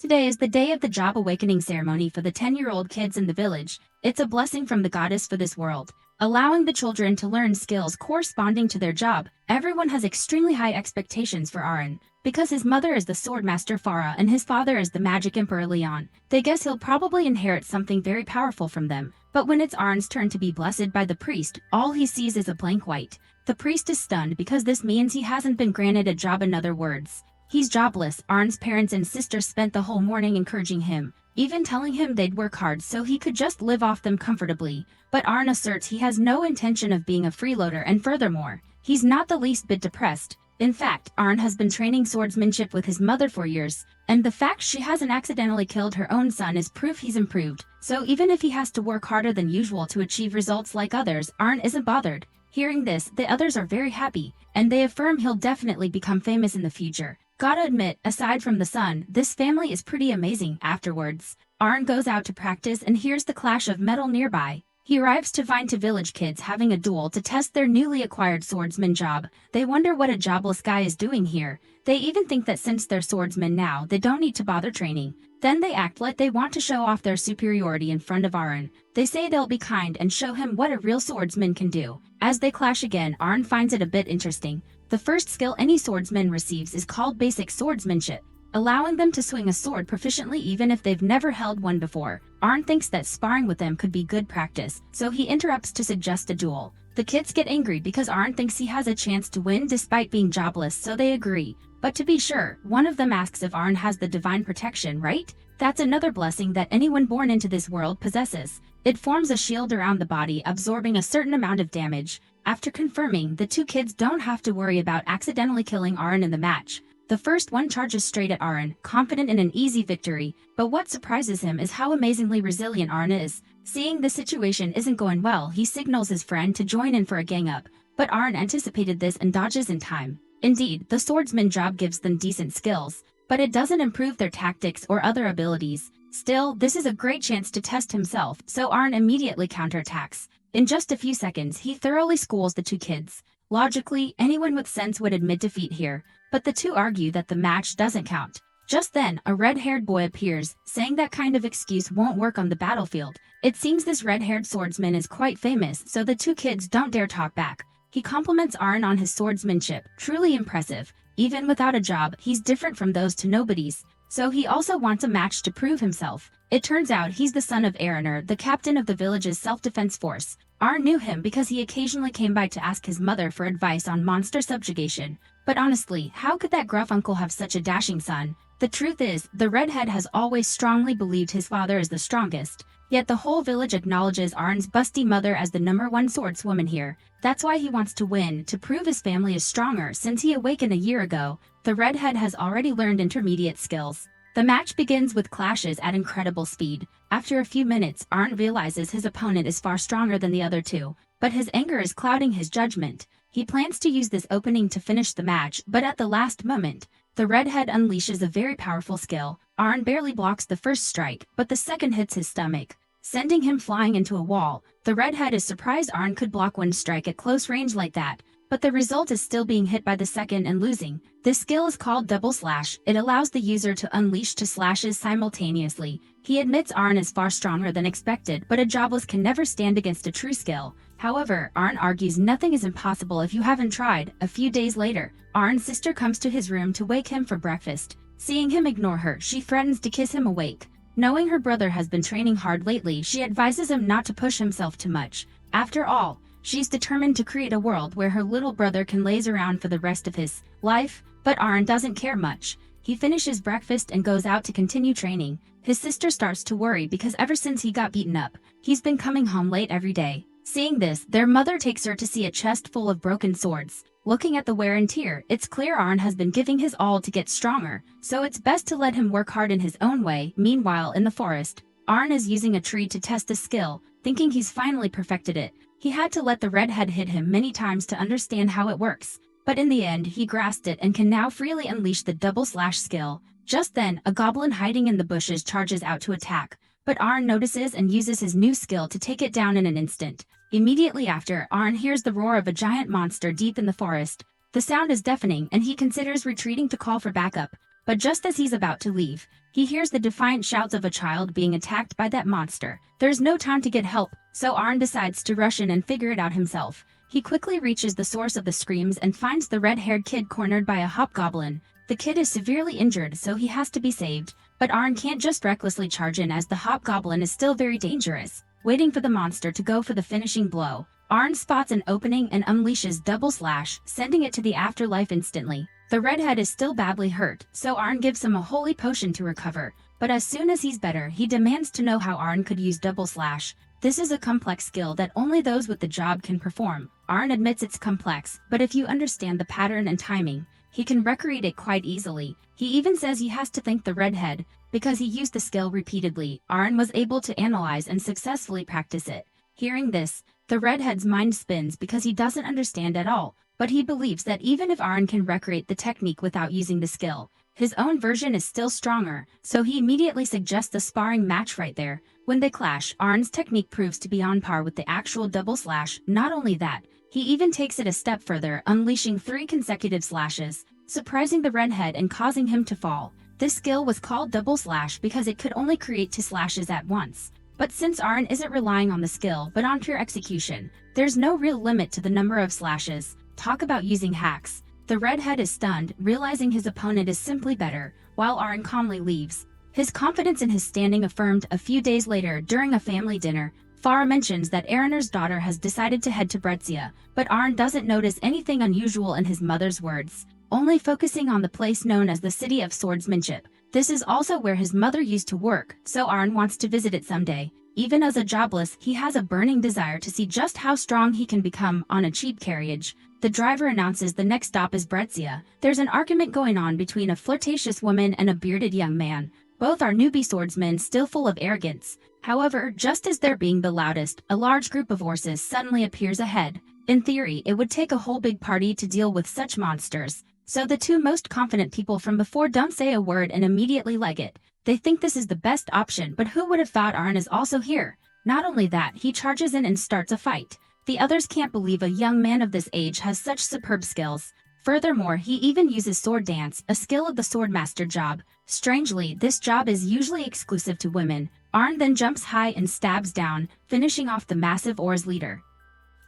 Today is the day of the job awakening ceremony for the 10-year-old kids in the village. It's a blessing from the goddess for this world, allowing the children to learn skills corresponding to their job. Everyone has extremely high expectations for Aren, because his mother is the swordmaster Farah and his father is the magic emperor Leon. They guess he'll probably inherit something very powerful from them. But when it's Aren's turn to be blessed by the priest, all he sees is a blank white. The priest is stunned because this means he hasn't been granted a job. In other words, he's jobless. Aren's parents and sister spent the whole morning encouraging him, even telling him they'd work hard so he could just live off them comfortably. But Aren asserts he has no intention of being a freeloader, and furthermore, he's not the least bit depressed. In fact, Aren has been training swordsmanship with his mother for years, and the fact she hasn't accidentally killed her own son is proof he's improved. So even if he has to work harder than usual to achieve results like others, Aren isn't bothered. Hearing this, the others are very happy, and they affirm he'll definitely become famous in the future. Gotta admit, aside from the son, this family is pretty amazing. Afterwards, Aren goes out to practice and hears the clash of metal nearby. He arrives to find two village kids having a duel to test their newly acquired swordsman job. They wonder what a jobless guy is doing here. They even think that since they're swordsmen now, they don't need to bother training. Then they act like they want to show off their superiority in front of Aren. They say they'll be kind and show him what a real swordsman can do. As they clash again, Aren finds it a bit interesting. The first skill any swordsman receives is called basic swordsmanship, allowing them to swing a sword proficiently even if they've never held one before. Aren thinks that sparring with them could be good practice, so he interrupts to suggest a duel. The kids get angry because Aren thinks he has a chance to win despite being jobless, so they agree. But to be sure, one of them asks if Aren has the divine protection, right? That's another blessing that anyone born into this world possesses. It forms a shield around the body, absorbing a certain amount of damage. After confirming, the two kids don't have to worry about accidentally killing Aren in the match. The first one charges straight at Aren, confident in an easy victory, but what surprises him is how amazingly resilient Aren is. Seeing the situation isn't going well, he signals his friend to join in for a gang-up, but Aren anticipated this and dodges in time. Indeed, the swordsman job gives them decent skills, but it doesn't improve their tactics or other abilities. Still, this is a great chance to test himself, so Aren immediately counterattacks. In just a few seconds, he thoroughly schools the two kids. Logically, anyone with sense would admit defeat here, but the two argue that the match doesn't count. Just then, a red-haired boy appears, saying that kind of excuse won't work on the battlefield. It seems this red-haired swordsman is quite famous, so the two kids don't dare talk back. He compliments Aren on his swordsmanship, truly impressive. Even without a job, he's different from those two nobodies, so he also wants a match to prove himself. It turns out he's the son of Aren, the captain of the village's self-defense force. Aren knew him because he occasionally came by to ask his mother for advice on monster subjugation. But honestly, how could that gruff uncle have such a dashing son? The truth is, the redhead has always strongly believed his father is the strongest. Yet the whole village acknowledges Aren's busty mother as the #1 swordswoman here. That's why he wants to win, to prove his family is stronger. Since he awakened a year ago, the redhead has already learned intermediate skills. The match begins with clashes at incredible speed. After a few minutes, Aren realizes his opponent is far stronger than the other two, but his anger is clouding his judgment. He plans to use this opening to finish the match, but at the last moment, the redhead unleashes a very powerful skill. Aren barely blocks the first strike, but the second hits his stomach, sending him flying into a wall. The redhead is surprised Aren could block one strike at close range like that, but the result is still being hit by the second and losing. This skill is called double slash. It allows the user to unleash two slashes simultaneously. He admits Aren is far stronger than expected, but a jobless can never stand against a true skill. However, Aren argues nothing is impossible if you haven't tried. A few days later, Aren's sister comes to his room to wake him for breakfast. Seeing him ignore her, she threatens to kiss him awake. Knowing her brother has been training hard lately, she advises him not to push himself too much. After all, she's determined to create a world where her little brother can laze around for the rest of his life, but Aren doesn't care much. He finishes breakfast and goes out to continue training. His sister starts to worry because ever since he got beaten up, he's been coming home late every day. Seeing this, their mother takes her to see a chest full of broken swords. Looking at the wear and tear, it's clear Aren has been giving his all to get stronger, so it's best to let him work hard in his own way. Meanwhile, in the forest, Aren is using a tree to test the skill, thinking he's finally perfected it. He had to let the redhead hit him many times to understand how it works, but in the end, he grasped it and can now freely unleash the double slash skill. Just then, a goblin hiding in the bushes charges out to attack, but Aren notices and uses his new skill to take it down in an instant. Immediately after, Aren hears the roar of a giant monster deep in the forest. The sound is deafening and he considers retreating to call for backup, but just as he's about to leave, He hears the defiant shouts of a child being attacked by that monster. There's no time to get help, so Aren decides to rush in and figure it out himself. He quickly reaches the source of the screams and finds the red-haired kid cornered by a hobgoblin. The kid is severely injured, so he has to be saved. But Aren can't just recklessly charge in as the hobgoblin is still very dangerous. Waiting for the monster to go for the finishing blow, Aren spots an opening and unleashes double slash, sending it to the afterlife instantly. The redhead is still badly hurt, so Aren gives him a holy potion to recover. But as soon as he's better, he demands to know how Aren could use double slash. This is a complex skill that only those with the job can perform. Aren admits it's complex, but if you understand the pattern and timing, he can recreate it quite easily. He even says he has to thank the redhead, because he used the skill repeatedly. Aren was able to analyze and successfully practice it. Hearing this, the redhead's mind spins because he doesn't understand at all, but he believes that even if Aren can recreate the technique without using the skill, his own version is still stronger, so he immediately suggests a sparring match right there. When they clash, Aren's technique proves to be on par with the actual double slash. Not only that, he even takes it a step further, unleashing 3 consecutive slashes, surprising the redhead and causing him to fall. This skill was called double slash because it could only create 2 slashes at once. But since Aren isn't relying on the skill but on pure execution, there's no real limit to the number of slashes. Talk about using hacks. The redhead is stunned, realizing his opponent is simply better, while Aren calmly leaves. His confidence in his standing affirmed a few days later during a family dinner. Farah mentions that Arener's daughter has decided to head to Bretsia, but Aren doesn't notice anything unusual in his mother's words, only focusing on the place known as the City of Swordsmanship. This is also where his mother used to work, so Aren wants to visit it someday. Even as a jobless, he has a burning desire to see just how strong he can become on a cheap carriage. The driver announces the next stop is Bretsia. There's an argument going on between a flirtatious woman and a bearded young man. Both are newbie swordsmen still full of arrogance. However, just as they're being the loudest, a large group of horses suddenly appears ahead. In theory, it would take a whole big party to deal with such monsters. So the 2 most confident people from before don't say a word and immediately leg it. They think this is the best option, but who would have thought Aren is also here? Not only that, he charges in and starts a fight. The others can't believe a young man of this age has such superb skills. Furthermore, he even uses sword dance, a skill of the swordmaster job. Strangely, this job is usually exclusive to women. Aren then jumps high and stabs down, finishing off the massive Or's leader.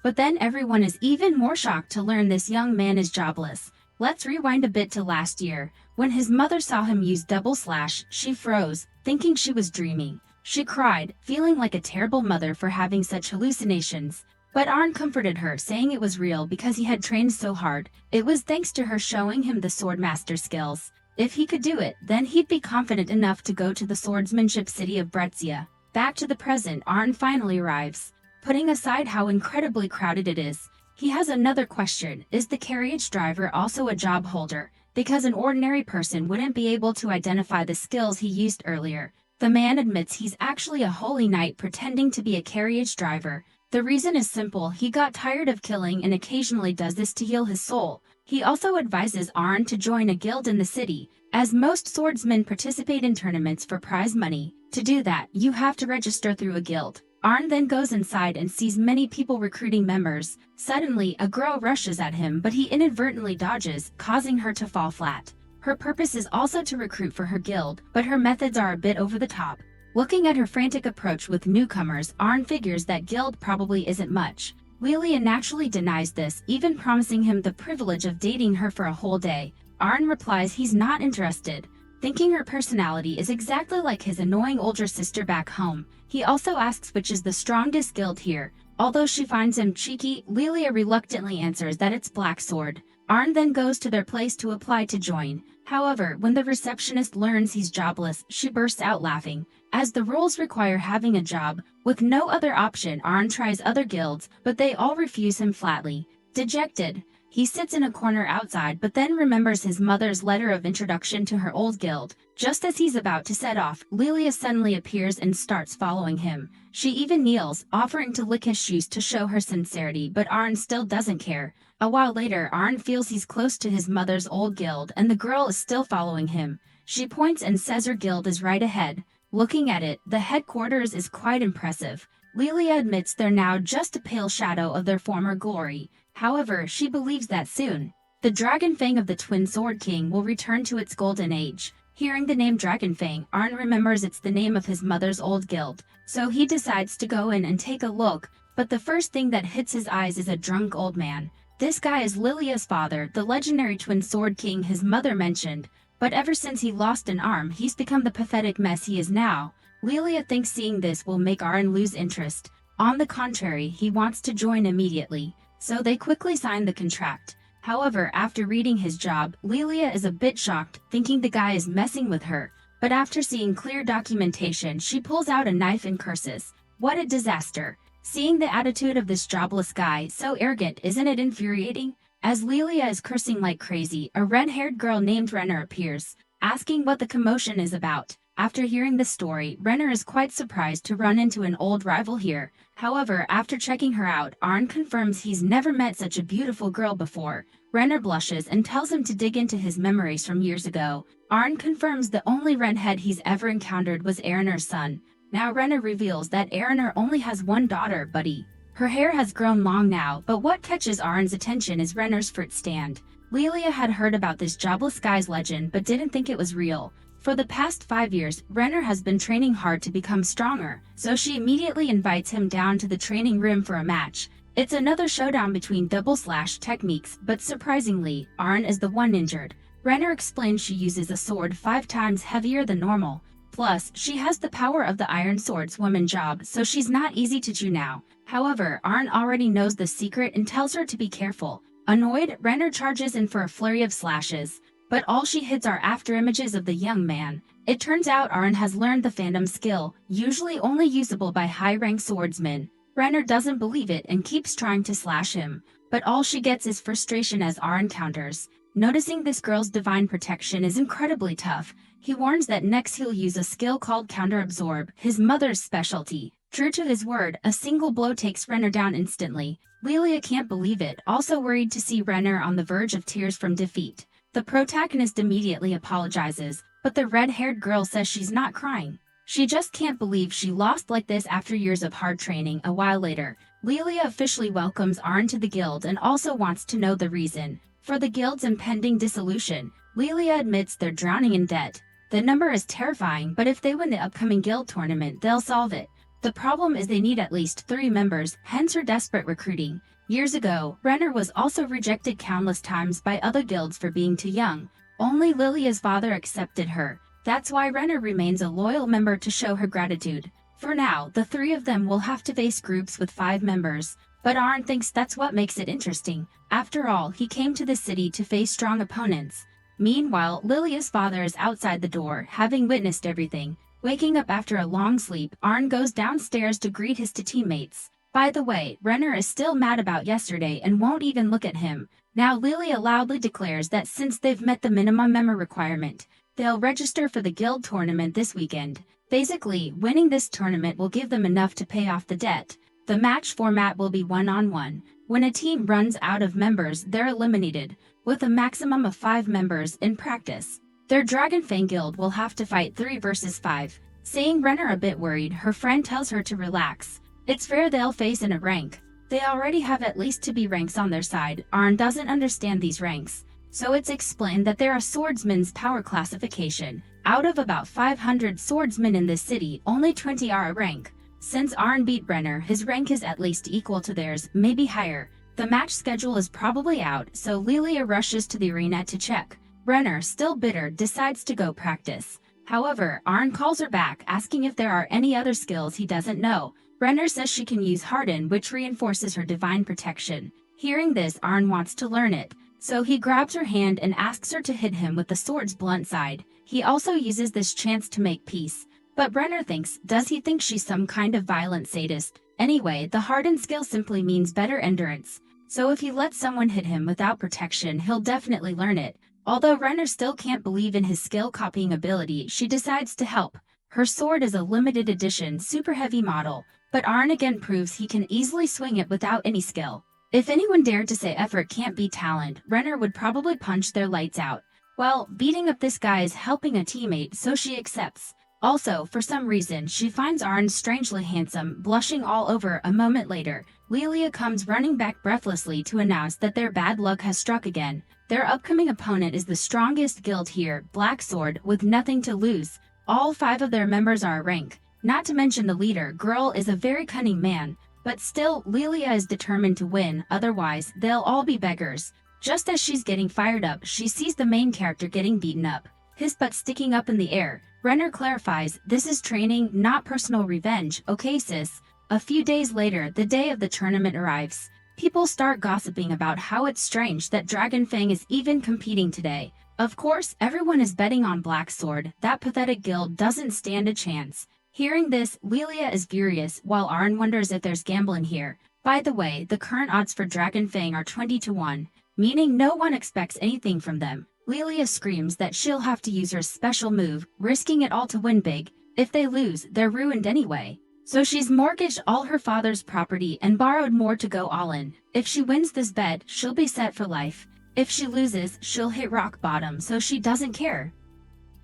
But then everyone is even more shocked to learn this young man is jobless. Let's rewind a bit to last year. When his mother saw him use double slash, she froze, thinking she was dreaming. She cried, feeling like a terrible mother for having such hallucinations. But Aren comforted her, saying it was real because he had trained so hard. It was thanks to her showing him the swordmaster skills. If he could do it, then he'd be confident enough to go to the swordsmanship city of Bretsia. Back to the present, Aren finally arrives. Putting aside how incredibly crowded it is, he has another question. Is the carriage driver also a job holder? Because an ordinary person wouldn't be able to identify the skills he used earlier. The man admits he's actually a holy knight pretending to be a carriage driver. The reason is simple, he got tired of killing and occasionally does this to heal his soul. He also advises Aren to join a guild in the city, as most swordsmen participate in tournaments for prize money. To do that, you have to register through a guild. Aren then goes inside and sees many people recruiting members. Suddenly, a girl rushes at him, but he inadvertently dodges, causing her to fall flat. Her purpose is also to recruit for her guild, but her methods are a bit over the top. Looking at her frantic approach with newcomers, Aren figures that guild probably isn't much. Lilia naturally denies this, even promising him the privilege of dating her for a whole day. Aren replies he's not interested, thinking her personality is exactly like his annoying older sister back home. He also asks which is the strongest guild here. Although she finds him cheeky, Lilia reluctantly answers that it's Black Sword. Aren then goes to their place to apply to join. However, when the receptionist learns he's jobless, she bursts out laughing. As the rules require having a job, with no other option, Aren tries other guilds, but they all refuse him flatly. Dejected, he sits in a corner outside but then remembers his mother's letter of introduction to her old guild. Just as he's about to set off, Lilia suddenly appears and starts following him. She even kneels, offering to lick his shoes to show her sincerity, but Aren still doesn't care. A while later, Aren feels he's close to his mother's old guild and the girl is still following him. She points and says her guild is right ahead. Looking at it, the headquarters is quite impressive. Lilia admits they're now just a pale shadow of their former glory. However, she believes that soon, the dragon fang of the Twin Sword King will return to its golden age. Hearing the name Dragonfang, Aren remembers it's the name of his mother's old guild, so he decides to go in and take a look, but the first thing that hits his eyes is a drunk old man. This guy is Lilia's father, the legendary twin sword king his mother mentioned, but ever since he lost an arm, he's become the pathetic mess he is now. Lilia thinks seeing this will make Aren lose interest. On the contrary, he wants to join immediately, so they quickly sign the contract. However, after reading his job, Lilia is a bit shocked, thinking the guy is messing with her, but after seeing clear documentation, she pulls out a knife and curses. What a disaster! Seeing the attitude of this jobless guy, so arrogant, isn't it infuriating? As Lilia is cursing like crazy, a red-haired girl named Renner appears, asking what the commotion is about. After hearing the story, Renner is quite surprised to run into an old rival here. However, after checking her out, Aren confirms he's never met such a beautiful girl before. Renner blushes and tells him to dig into his memories from years ago. Aren confirms the only redhead he's ever encountered was Arener's son. Now Renner reveals that Arener only has one daughter, Buddy. Her hair has grown long now, but what catches Aren's attention is Renner's fruit stand. Lilia had heard about this jobless guy's legend but didn't think it was real. For the past 5 years, Renner has been training hard to become stronger, so she immediately invites him down to the training room for a match. It's another showdown between double-slash techniques, but surprisingly, Aren is the one injured. Renner explains she uses a sword 5 times heavier than normal. Plus, she has the power of the Iron Swordswoman job, so she's not easy to chew now. However, Aren already knows the secret and tells her to be careful. Annoyed, Renner charges in for a flurry of slashes, but all she hits are afterimages of the young man. It turns out Aren has learned the Phantom skill, usually only usable by high-rank swordsmen. Renner doesn't believe it and keeps trying to slash him, but all she gets is frustration as Aren counters. Noticing this girl's divine protection is incredibly tough, he warns that next he'll use a skill called Counter Absorb, his mother's specialty. True to his word, a single blow takes Renner down instantly. Lilia can't believe it, also worried to see Renner on the verge of tears from defeat. The protagonist immediately apologizes, but the red-haired girl says she's not crying. She just can't believe she lost like this after years of hard training. A while later, Lilia officially welcomes Aren to the guild and also wants to know the reason for the guild's impending dissolution. Lilia admits they're drowning in debt. The number is terrifying, but if they win the upcoming guild tournament, they'll solve it. The problem is they need at least 3 members, hence her desperate recruiting. Years ago, Renner was also rejected countless times by other guilds for being too young. Only Lilia's father accepted her. That's why Renner remains a loyal member to show her gratitude. For now, the 3 of them will have to face groups with 5 members, but Aren thinks that's what makes it interesting. After all, he came to the city to face strong opponents. Meanwhile, Lilia's father is outside the door, having witnessed everything. Waking up after a long sleep, Aren goes downstairs to greet his 2 teammates. By the way, Renner is still mad about yesterday and won't even look at him. Now Lilia loudly declares that since they've met the minimum member requirement, they'll register for the guild tournament this weekend. Basically, winning this tournament will give them enough to pay off the debt. The match format will be 1-on-1. When a team runs out of members, they're eliminated, with a maximum of 5 members in practice. Their Dragonfang guild will have to fight 3 versus 5. Seeing Renner a bit worried, her friend tells her to relax. It's fair they'll face in a rank. They already have at least 2 B ranks on their side. Aren doesn't understand these ranks, so it's explained that they're a swordsman's power classification. Out of about 500 swordsmen in this city, only 20 are a rank. Since Aren beat Renner, his rank is at least equal to theirs, maybe higher. The match schedule is probably out, so Lilia rushes to the arena to check. Renner, still bitter, decides to go practice. However, Aren calls her back, asking if there are any other skills he doesn't know. Renner says she can use Harden, which reinforces her divine protection. Hearing this, Aren wants to learn it, so he grabs her hand and asks her to hit him with the sword's blunt side. He also uses this chance to make peace. But Renner thinks, does he think she's some kind of violent sadist? Anyway, the Harden skill simply means better endurance, so if he lets someone hit him without protection, he'll definitely learn it. Although Renner still can't believe in his skill copying ability, she decides to help. Her sword is a limited edition, super heavy model, but Aren again proves he can easily swing it without any skill. If anyone dared to say effort can't beat talent, Renner would probably punch their lights out. Well, beating up this guy is helping a teammate, so she accepts. Also, for some reason, she finds Aren strangely handsome, blushing all over. A moment later, Lilia comes running back breathlessly to announce that their bad luck has struck again. Their upcoming opponent is the strongest guild here, Black Sword, with nothing to lose. All 5 of their members are a rank. Not to mention the leader, Girl, is a very cunning man. But still, Lilia is determined to win, otherwise, they'll all be beggars. Just as she's getting fired up, she sees the main character getting beaten up, his butt sticking up in the air. Renner clarifies, this is training, not personal revenge, okay sis? A few days later, the day of the tournament arrives. People start gossiping about how it's strange that Dragonfang is even competing today. Of course, everyone is betting on Black Sword. That pathetic guild doesn't stand a chance. Hearing this, Lilia is furious, while Aren wonders if there's gambling here. By the way, the current odds for Dragonfang are 20-1, meaning no one expects anything from them. Lilia screams that she'll have to use her special move, risking it all to win big. If they lose, they're ruined anyway. So she's mortgaged all her father's property and borrowed more to go all in. If she wins this bet, she'll be set for life. If she loses, she'll hit rock bottom, so she doesn't care.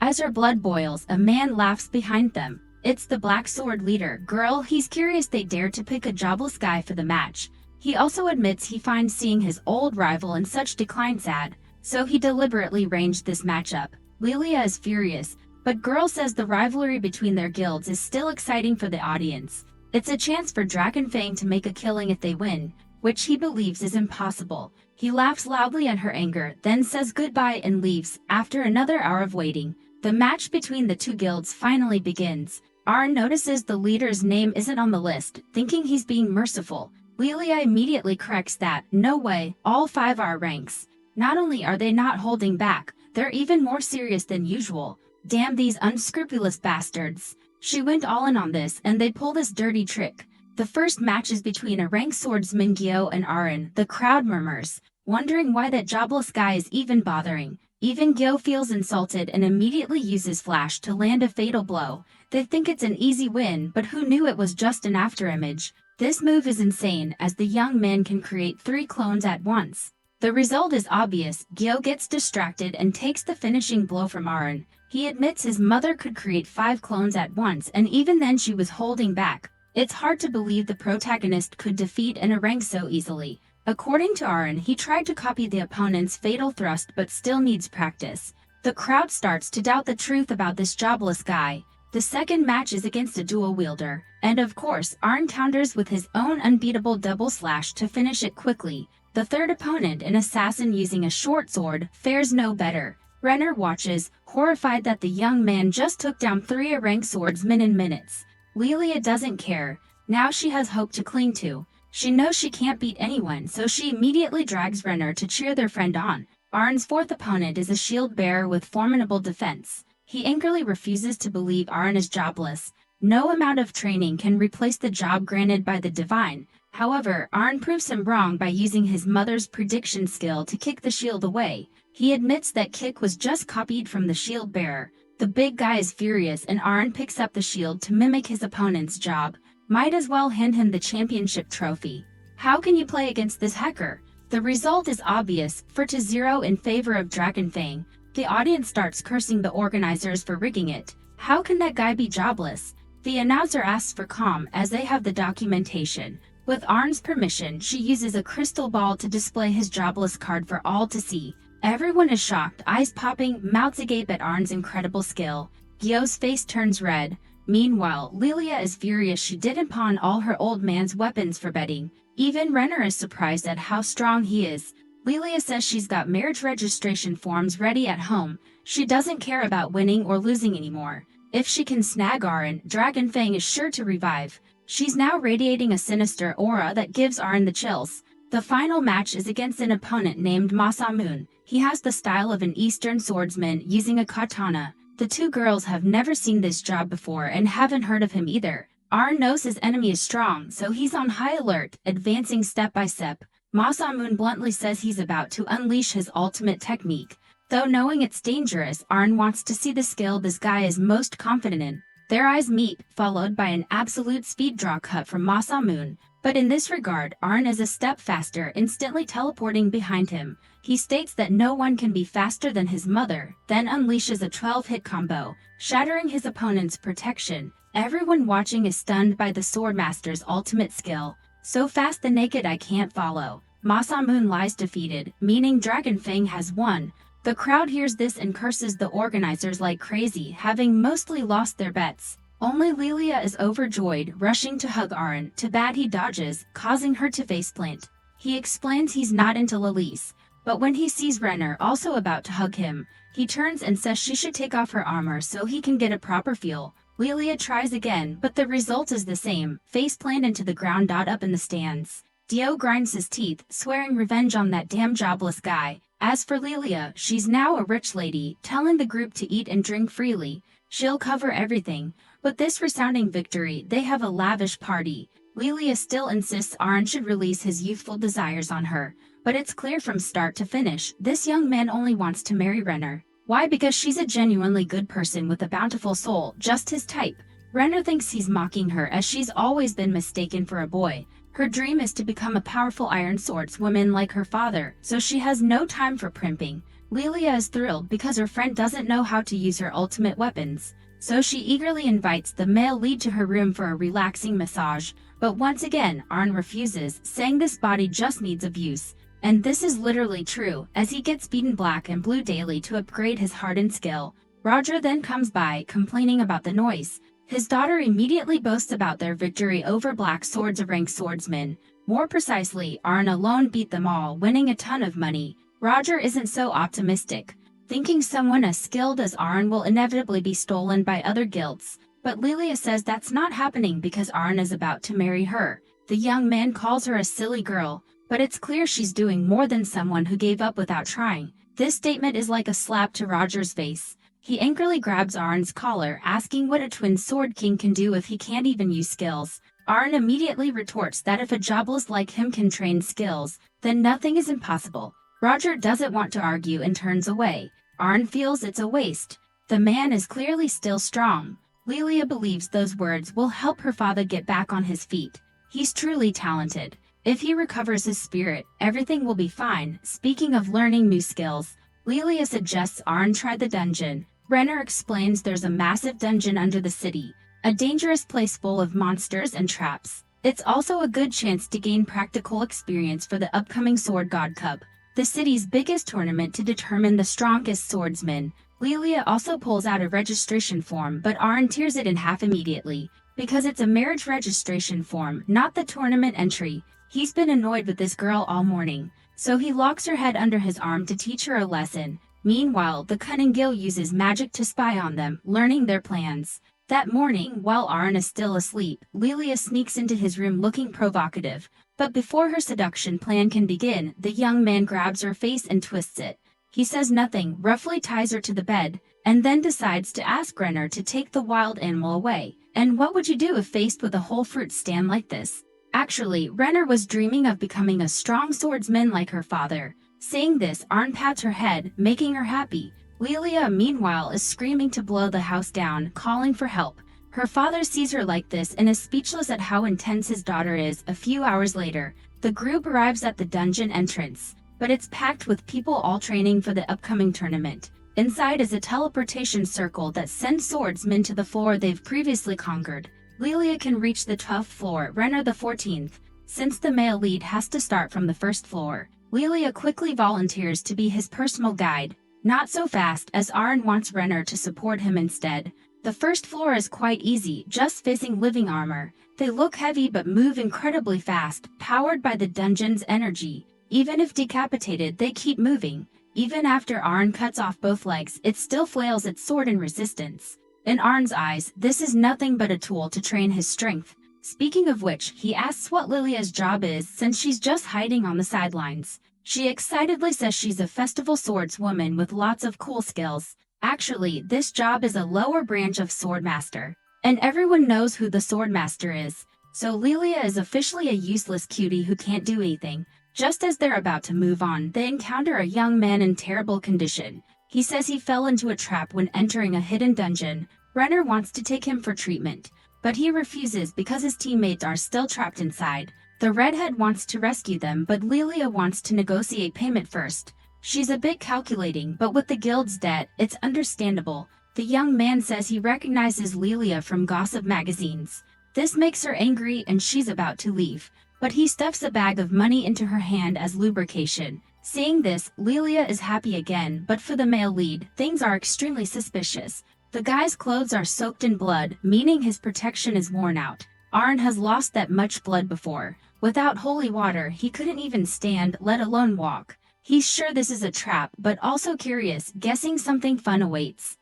As her blood boils, a man laughs behind them. It's the Black Sword leader, Girl. He's curious they dared to pick a jobless guy for the match. He also admits he finds seeing his old rival in such decline sad, so he deliberately arranged this matchup. Lilia is furious, but Girl says the rivalry between their guilds is still exciting for the audience. It's a chance for Dragonfang to make a killing if they win, which he believes is impossible. He laughs loudly at her anger, then says goodbye and leaves. After another hour of waiting, the match between the 2 guilds finally begins. Aren notices the leader's name isn't on the list, thinking he's being merciful. Lilia immediately corrects that, no way, all 5 are ranks. Not only are they not holding back, they're even more serious than usual. Damn these unscrupulous bastards. She went all in on this and they pull this dirty trick. The first match is between a ranked swordsman Gyo and Aren. The crowd murmurs, wondering why that jobless guy is even bothering. Even Gyo feels insulted and immediately uses Flash to land a fatal blow. They think it's an easy win, but who knew it was just an afterimage? This move is insane, as the young man can create 3 clones at once. The result is obvious. Gyo gets distracted and takes the finishing blow from Aren. He admits his mother could create 5 clones at once, and even then she was holding back. It's hard to believe the protagonist could defeat an Aren so easily. According to Aren, he tried to copy the opponent's fatal thrust but still needs practice. The crowd starts to doubt the truth about this jobless guy. The second match is against a dual wielder, and of course, Aren counters with his own unbeatable double slash to finish it quickly. The third opponent, an assassin using a short sword, fares no better. Renner watches, horrified that the young man just took down 3 ranked swordsmen in minutes. Lilia doesn't care. Now she has hope to cling to. She knows she can't beat anyone, so she immediately drags Renner to cheer their friend on. Aren's fourth opponent is a shield bearer with formidable defense. He angrily refuses to believe Aren is jobless. No amount of training can replace the job granted by the divine. However, Aren proves him wrong by using his mother's prediction skill to kick the shield away. He admits that kick was just copied from the shield bearer. The big guy is furious and Aren picks up the shield to mimic his opponent's job. Might as well hand him the championship trophy. How can you play against this hacker? The result is obvious, 4-0 in favor of Dragonfang. The audience starts cursing the organizers for rigging it. How can that guy be jobless? The announcer asks for calm as they have the documentation. With Aren's permission, she uses a crystal ball to display his jobless card for all to see. Everyone is shocked, eyes popping, mouths agape at Aren's incredible skill. Gyo's face turns red. Meanwhile, Lilia is furious she didn't pawn all her old man's weapons for betting. Even Renner is surprised at how strong he is. Lilia says she's got marriage registration forms ready at home. She doesn't care about winning or losing anymore. If she can snag Aren, Dragonfang is sure to revive. She's now radiating a sinister aura that gives Aren the chills. The final match is against an opponent named Masamune. He has the style of an Eastern swordsman using a katana. The two girls have never seen this job before and haven't heard of him either. Aren knows his enemy is strong, so he's on high alert, advancing step by step. Masamune bluntly says he's about to unleash his ultimate technique. Though knowing it's dangerous, Aren wants to see the skill this guy is most confident in. Their eyes meet, followed by an absolute speed draw cut from Masamune. But in this regard, Aren is a step faster, instantly teleporting behind him. He states that no one can be faster than his mother, then unleashes a 12-hit combo, shattering his opponent's protection. Everyone watching is stunned by the Swordmaster's ultimate skill. So fast the naked eye can't follow. Masamune lies defeated, meaning Dragon Fang has won. The crowd hears this and curses the organizers like crazy, having mostly lost their bets. Only Lilia is overjoyed, rushing to hug Aren. Too bad he dodges, causing her to faceplant. He explains he's not into lilies, but when he sees Renner also about to hug him, he turns and says she should take off her armor so he can get a proper feel. Lilia tries again, but the result is the same, faceplant into the ground. Up in the stands, Dio grinds his teeth, swearing revenge on that damn jobless guy. As for Lilia, she's now a rich lady, telling the group to eat and drink freely. She'll cover everything. With this resounding victory, they have a lavish party. Lilia still insists Aren should release his youthful desires on her, but it's clear from start to finish, this young man only wants to marry Renner. Why? Because she's a genuinely good person with a bountiful soul, just his type. Renner thinks he's mocking her as she's always been mistaken for a boy. Her dream is to become a powerful iron swordswoman like her father, so she has no time for primping. Lilia is thrilled because her friend doesn't know how to use her ultimate weapons, so she eagerly invites the male lead to her room for a relaxing massage. But once again, Aren refuses, saying this body just needs abuse. And this is literally true, as he gets beaten black and blue daily to upgrade his hardened skill. Roger then comes by, complaining about the noise. His daughter immediately boasts about their victory over Black Sword's ranked swordsman. More precisely, Aren alone beat them all, winning a ton of money. Roger isn't so optimistic, thinking someone as skilled as Aren will inevitably be stolen by other guilds. But Lilia says that's not happening because Aren is about to marry her. The young man calls her a silly girl, but it's clear she's doing more than someone who gave up without trying. This statement is like a slap to Roger's face. He angrily grabs Aren's collar, asking what a twin sword king can do if he can't even use skills. Aren immediately retorts that if a jobless like him can train skills, then nothing is impossible. Roger doesn't want to argue and turns away. Aren feels it's a waste. The man is clearly still strong. Lilia believes those words will help her father get back on his feet. He's truly talented. If he recovers his spirit, everything will be fine. Speaking of learning new skills, Lilia suggests Aren try the dungeon. Renner explains there's a massive dungeon under the city, a dangerous place full of monsters and traps. It's also a good chance to gain practical experience for the upcoming Sword God Cup, the city's biggest tournament to determine the strongest swordsman. Lilia also pulls out a registration form, but Aren tears it in half immediately, because it's a marriage registration form, not the tournament entry. He's been annoyed with this girl all morning, so he locks her head under his arm to teach her a lesson. Meanwhile, the cunning Gil uses magic to spy on them, learning their plans. That morning, while Aren is still asleep, Lilia sneaks into his room looking provocative. But before her seduction plan can begin, the young man grabs her face and twists it. He says nothing, roughly ties her to the bed, and then decides to ask Renner to take the wild animal away. And what would you do if faced with a whole fruit stand like this? Actually, Renner was dreaming of becoming a strong swordsman like her father. Saying this, Aren pats her head, making her happy. Lilia, meanwhile, is screaming to blow the house down, calling for help. Her father sees her like this and is speechless at how intense his daughter is. A few hours later, the group arrives at the dungeon entrance, but it's packed with people all training for the upcoming tournament. Inside is a teleportation circle that sends swordsmen to the floor they've previously conquered. Lilia can reach the 12th floor, Renner the 14th, since the male lead has to start from the first floor. Lilia quickly volunteers to be his personal guide. Not so fast, as Aren wants Renner to support him instead. The first floor is quite easy, just facing living armor. They look heavy but move incredibly fast, powered by the dungeon's energy. Even if decapitated, they keep moving. Even after Aren cuts off both legs, it still flails its sword in resistance. In Aren's eyes, this is nothing but a tool to train his strength. Speaking of which, he asks what Lilia's job is since she's just hiding on the sidelines. She excitedly says she's a festival swordswoman with lots of cool skills. Actually, this job is a lower branch of Swordmaster, and everyone knows who the Swordmaster is. So Lilia is officially a useless cutie who can't do anything. Just as they're about to move on, they encounter a young man in terrible condition. He says he fell into a trap when entering a hidden dungeon. Renner wants to take him for treatment, but he refuses because his teammates are still trapped inside. The redhead wants to rescue them, but Lilia wants to negotiate payment first. She's a bit calculating, but with the guild's debt, it's understandable. The young man says he recognizes Lilia from gossip magazines. This makes her angry and she's about to leave. but he stuffs a bag of money into her hand as lubrication. Seeing this, Lilia is happy again, but for the male lead, things are extremely suspicious. The guy's clothes are soaked in blood, meaning his protection is worn out. Aren has lost that much blood before. Without holy water, he couldn't even stand, let alone walk. He's sure this is a trap, but also curious, guessing something fun awaits.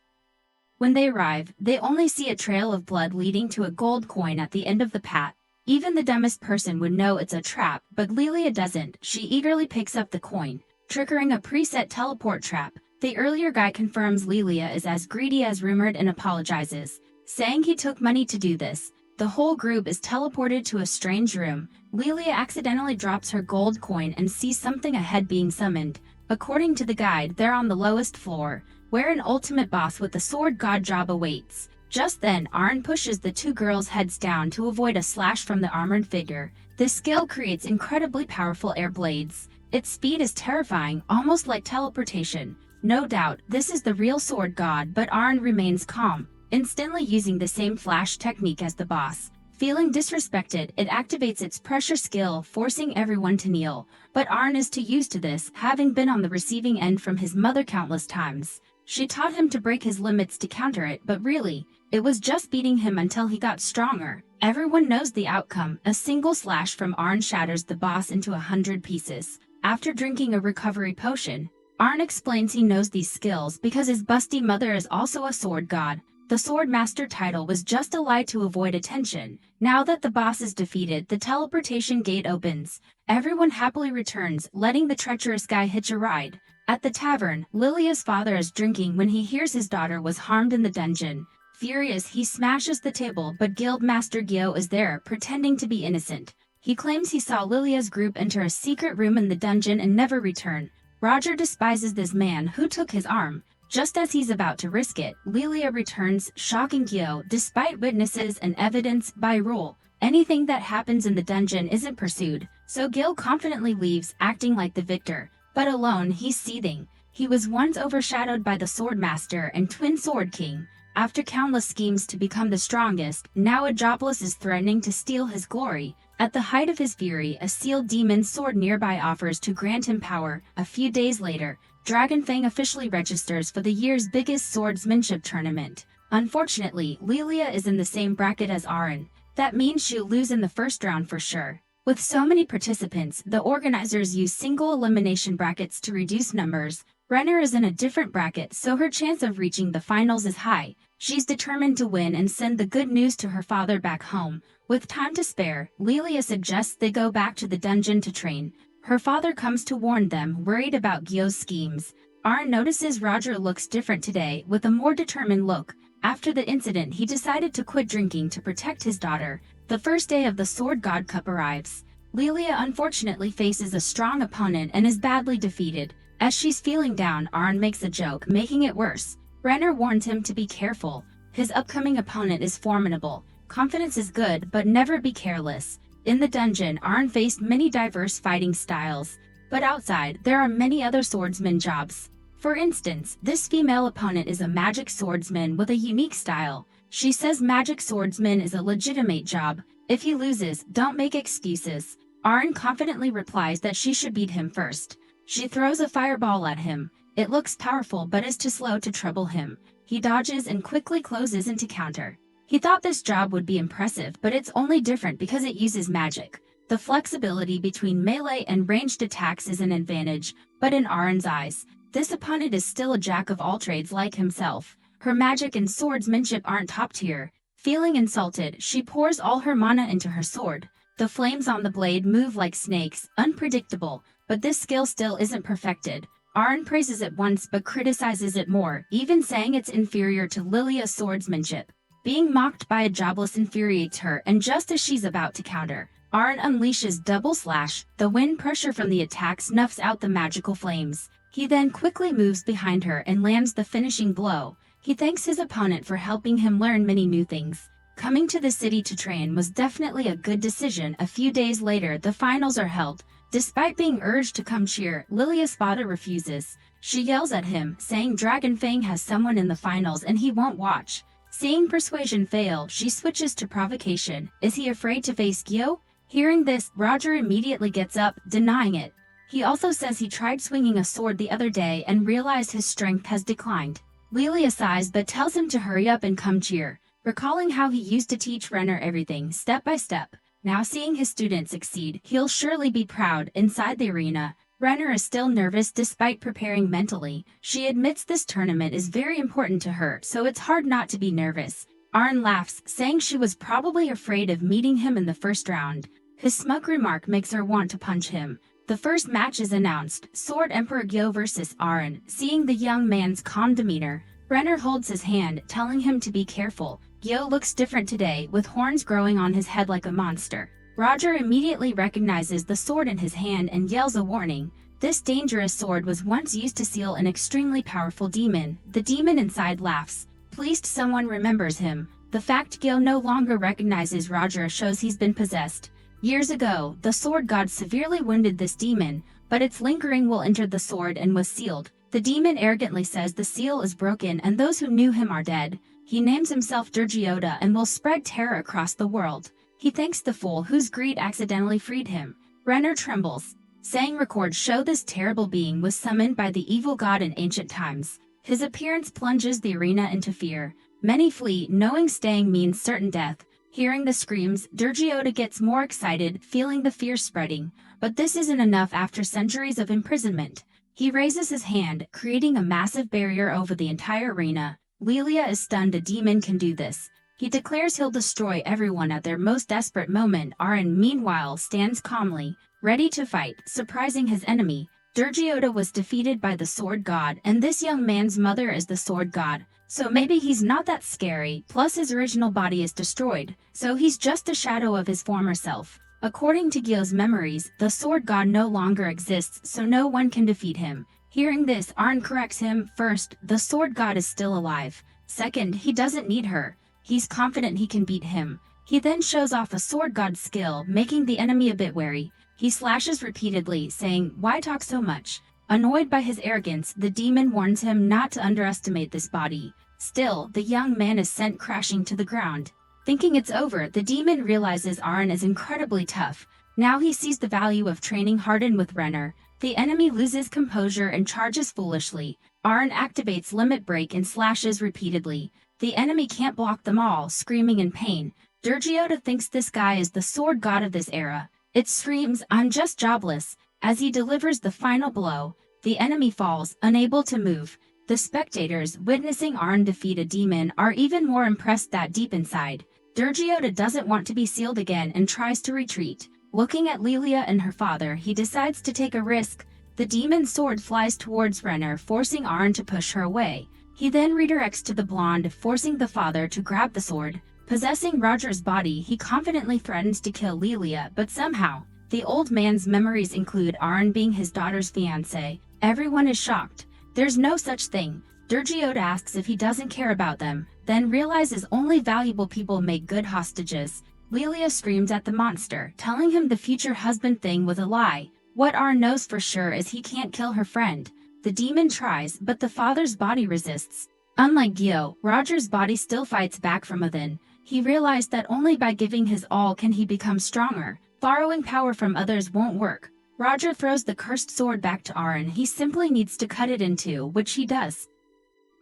When they arrive, they only see a trail of blood leading to a gold coin at the end of the path. Even the dumbest person would know it's a trap, but Lilia doesn't. She eagerly picks up the coin, triggering a preset teleport trap. The earlier guy confirms Lilia is as greedy as rumored and apologizes, saying he took money to do this. The whole group is teleported to a strange room. Lilia accidentally drops her gold coin and sees something ahead being summoned. According to the guide, they're on the lowest floor, where an ultimate boss with the sword god job awaits. Just then, Aren pushes the two girls' heads down to avoid a slash from the armored figure. This skill creates incredibly powerful air blades. Its speed is terrifying, almost like teleportation. No doubt, this is the real sword god, but Aren remains calm, instantly using the same flash technique as the boss. Feeling disrespected, it activates its pressure skill, forcing everyone to kneel. But Aren is too used to this, having been on the receiving end from his mother countless times. She taught him to break his limits to counter it, but really, it was just beating him until he got stronger. Everyone knows the outcome. A single slash from Aren shatters the boss into 100 pieces. After drinking a recovery potion, Aren explains he knows these skills because his busty mother is also a sword god. The sword master title was just a lie to avoid attention. Now that the boss is defeated, the teleportation gate opens. Everyone happily returns, letting the treacherous guy hitch a ride. At the tavern, Lilia's father is drinking when he hears his daughter was harmed in the dungeon. Furious, he smashes the table, but Guildmaster Gyo is there, pretending to be innocent. He claims he saw Lilia's group enter a secret room in the dungeon and never return. Roger despises this man who took his arm. Just as he's about to risk it, Lilia returns, shocking Gyo. Despite witnesses and evidence, by rule, anything that happens in the dungeon isn't pursued, so Gil confidently leaves, acting like the victor. But alone, he's seething. He was once overshadowed by the Swordmaster and Twin Sword King. After countless schemes to become the strongest, now a Jobless is threatening to steal his glory. At the height of his fury, a sealed demon sword nearby offers to grant him power. A few days later, Dragonfang officially registers for the year's biggest swordsmanship tournament. Unfortunately, Lilia is in the same bracket as Aren. That means she'll lose in the first round for sure. With so many participants, the organizers use single elimination brackets to reduce numbers. Renner is in a different bracket, so her chance of reaching the finals is high. She's determined to win and send the good news to her father back home. With time to spare, Lilia suggests they go back to the dungeon to train. Her father comes to warn them, worried about Gyo's schemes. Aren notices Roger looks different today, with a more determined look. After the incident, he decided to quit drinking to protect his daughter. The first day of the Sword God Cup arrives. Lilia unfortunately faces a strong opponent and is badly defeated. As she's feeling down, Aren makes a joke, making it worse. Renner warns him to be careful. His upcoming opponent is formidable. Confidence is good, but never be careless. In the dungeon, Aren faced many diverse fighting styles. But outside, there are many other swordsman jobs. For instance, this female opponent is a magic swordsman with a unique style. She says magic swordsman is a legitimate job. If he loses, don't make excuses. Aren confidently replies that she should beat him first. She throws a fireball at him. It looks powerful but is too slow to trouble him. He dodges and quickly closes into counter. He thought this job would be impressive, but it's only different because it uses magic. The flexibility between melee and ranged attacks is an advantage, but in Aren's eyes, this opponent is still a jack of all trades like himself. Her magic and swordsmanship aren't top tier. Feeling insulted, she pours all her mana into her sword. The flames on the blade move like snakes, unpredictable, but this skill still isn't perfected. Aren praises it once but criticizes it more, even saying it's inferior to Lilia's swordsmanship. Being mocked by a Jobless infuriates her, and just as she's about to counter, Aren unleashes double slash. The wind pressure from the attack snuffs out the magical flames. He then quickly moves behind her and lands the finishing blow. He thanks his opponent for helping him learn many new things. Coming to the city to train was definitely a good decision. A few days later, the finals are held. Despite being urged to come cheer, Lilia's father refuses. She yells at him, saying Dragonfang has someone in the finals and he won't watch. Seeing persuasion fail, she switches to provocation. Is he afraid to face Gyo? Hearing this, Roger immediately gets up, denying it. He also says he tried swinging a sword the other day and realized his strength has declined. Lilia sighs but tells him to hurry up and come cheer, recalling how he used to teach Renner everything step by step. Now seeing his student succeed, he'll surely be proud. Inside the arena, Renner is still nervous despite preparing mentally. She admits this tournament is very important to her, so it's hard not to be nervous. Aren laughs, saying she was probably afraid of meeting him in the first round. His smug remark makes her want to punch him. The first match is announced, Sword Emperor Gyo vs Aren. Seeing the young man's calm demeanor, Renner holds his hand, telling him to be careful. Gyo looks different today, with horns growing on his head like a monster. Roger immediately recognizes the sword in his hand and yells a warning. This dangerous sword was once used to seal an extremely powerful demon. The demon inside laughs, pleased someone remembers him. The fact Gyo no longer recognizes Roger shows he's been possessed. Years ago, the sword god severely wounded this demon, but its lingering will entered the sword and was sealed. The demon arrogantly says the seal is broken and those who knew him are dead. He names himself Durgiota and will spread terror across the world. He thanks the fool whose greed accidentally freed him. Renner trembles, saying records show this terrible being was summoned by the evil god in ancient times. His appearance plunges the arena into fear. Many flee, knowing staying means certain death. Hearing the screams, Durgiota gets more excited, feeling the fear spreading. But this isn't enough after centuries of imprisonment. He raises his hand, creating a massive barrier over the entire arena. Lilia is stunned a demon can do this. He declares he'll destroy everyone at their most desperate moment. Aren, meanwhile, stands calmly, ready to fight, surprising his enemy. Durgiota was defeated by the sword god, and this young man's mother is the sword god. So maybe he's not that scary, plus his original body is destroyed, so he's just a shadow of his former self. According to Gyo's memories, the sword god no longer exists, so no one can defeat him. Hearing this, Aren corrects him. First, the sword god is still alive. Second, he doesn't need her. He's confident he can beat him. He then shows off a sword god skill, making the enemy a bit wary. He slashes repeatedly, saying, "Why talk so much?" Annoyed by his arrogance, the demon warns him not to underestimate this body. Still, the young man is sent crashing to the ground. Thinking it's over, the demon realizes Aren is incredibly tough. Now he sees the value of training hardened with Renner. The enemy loses composure and charges foolishly. Aren activates Limit Break and slashes repeatedly. The enemy can't block them all, screaming in pain. Durgiota thinks this guy is the sword god of this era. It screams, "I'm just Jobless." As he delivers the final blow, the enemy falls, unable to move. The spectators, witnessing Aren defeat a demon, are even more impressed that deep inside, Durgiota doesn't want to be sealed again and tries to retreat. Looking at Lilia and her father, he decides to take a risk. The demon's sword flies towards Renner, forcing Aren to push her away. He then redirects to the blonde, forcing the father to grab the sword. Possessing Roger's body, he confidently threatens to kill Lilia, but somehow, the old man's memories include Aren being his daughter's fiancé. Everyone is shocked. There's no such thing. Durgiota asks if he doesn't care about them, then realizes only valuable people make good hostages. Lilia screams at the monster, telling him the future husband thing was a lie. What Aren knows for sure is he can't kill her friend. The demon tries, but the father's body resists. Unlike Gyo, Roger's body still fights back from within. He realized that only by giving his all can he become stronger. Borrowing power from others won't work. Roger throws the cursed sword back to Aren. He simply needs to cut it in two, which he does.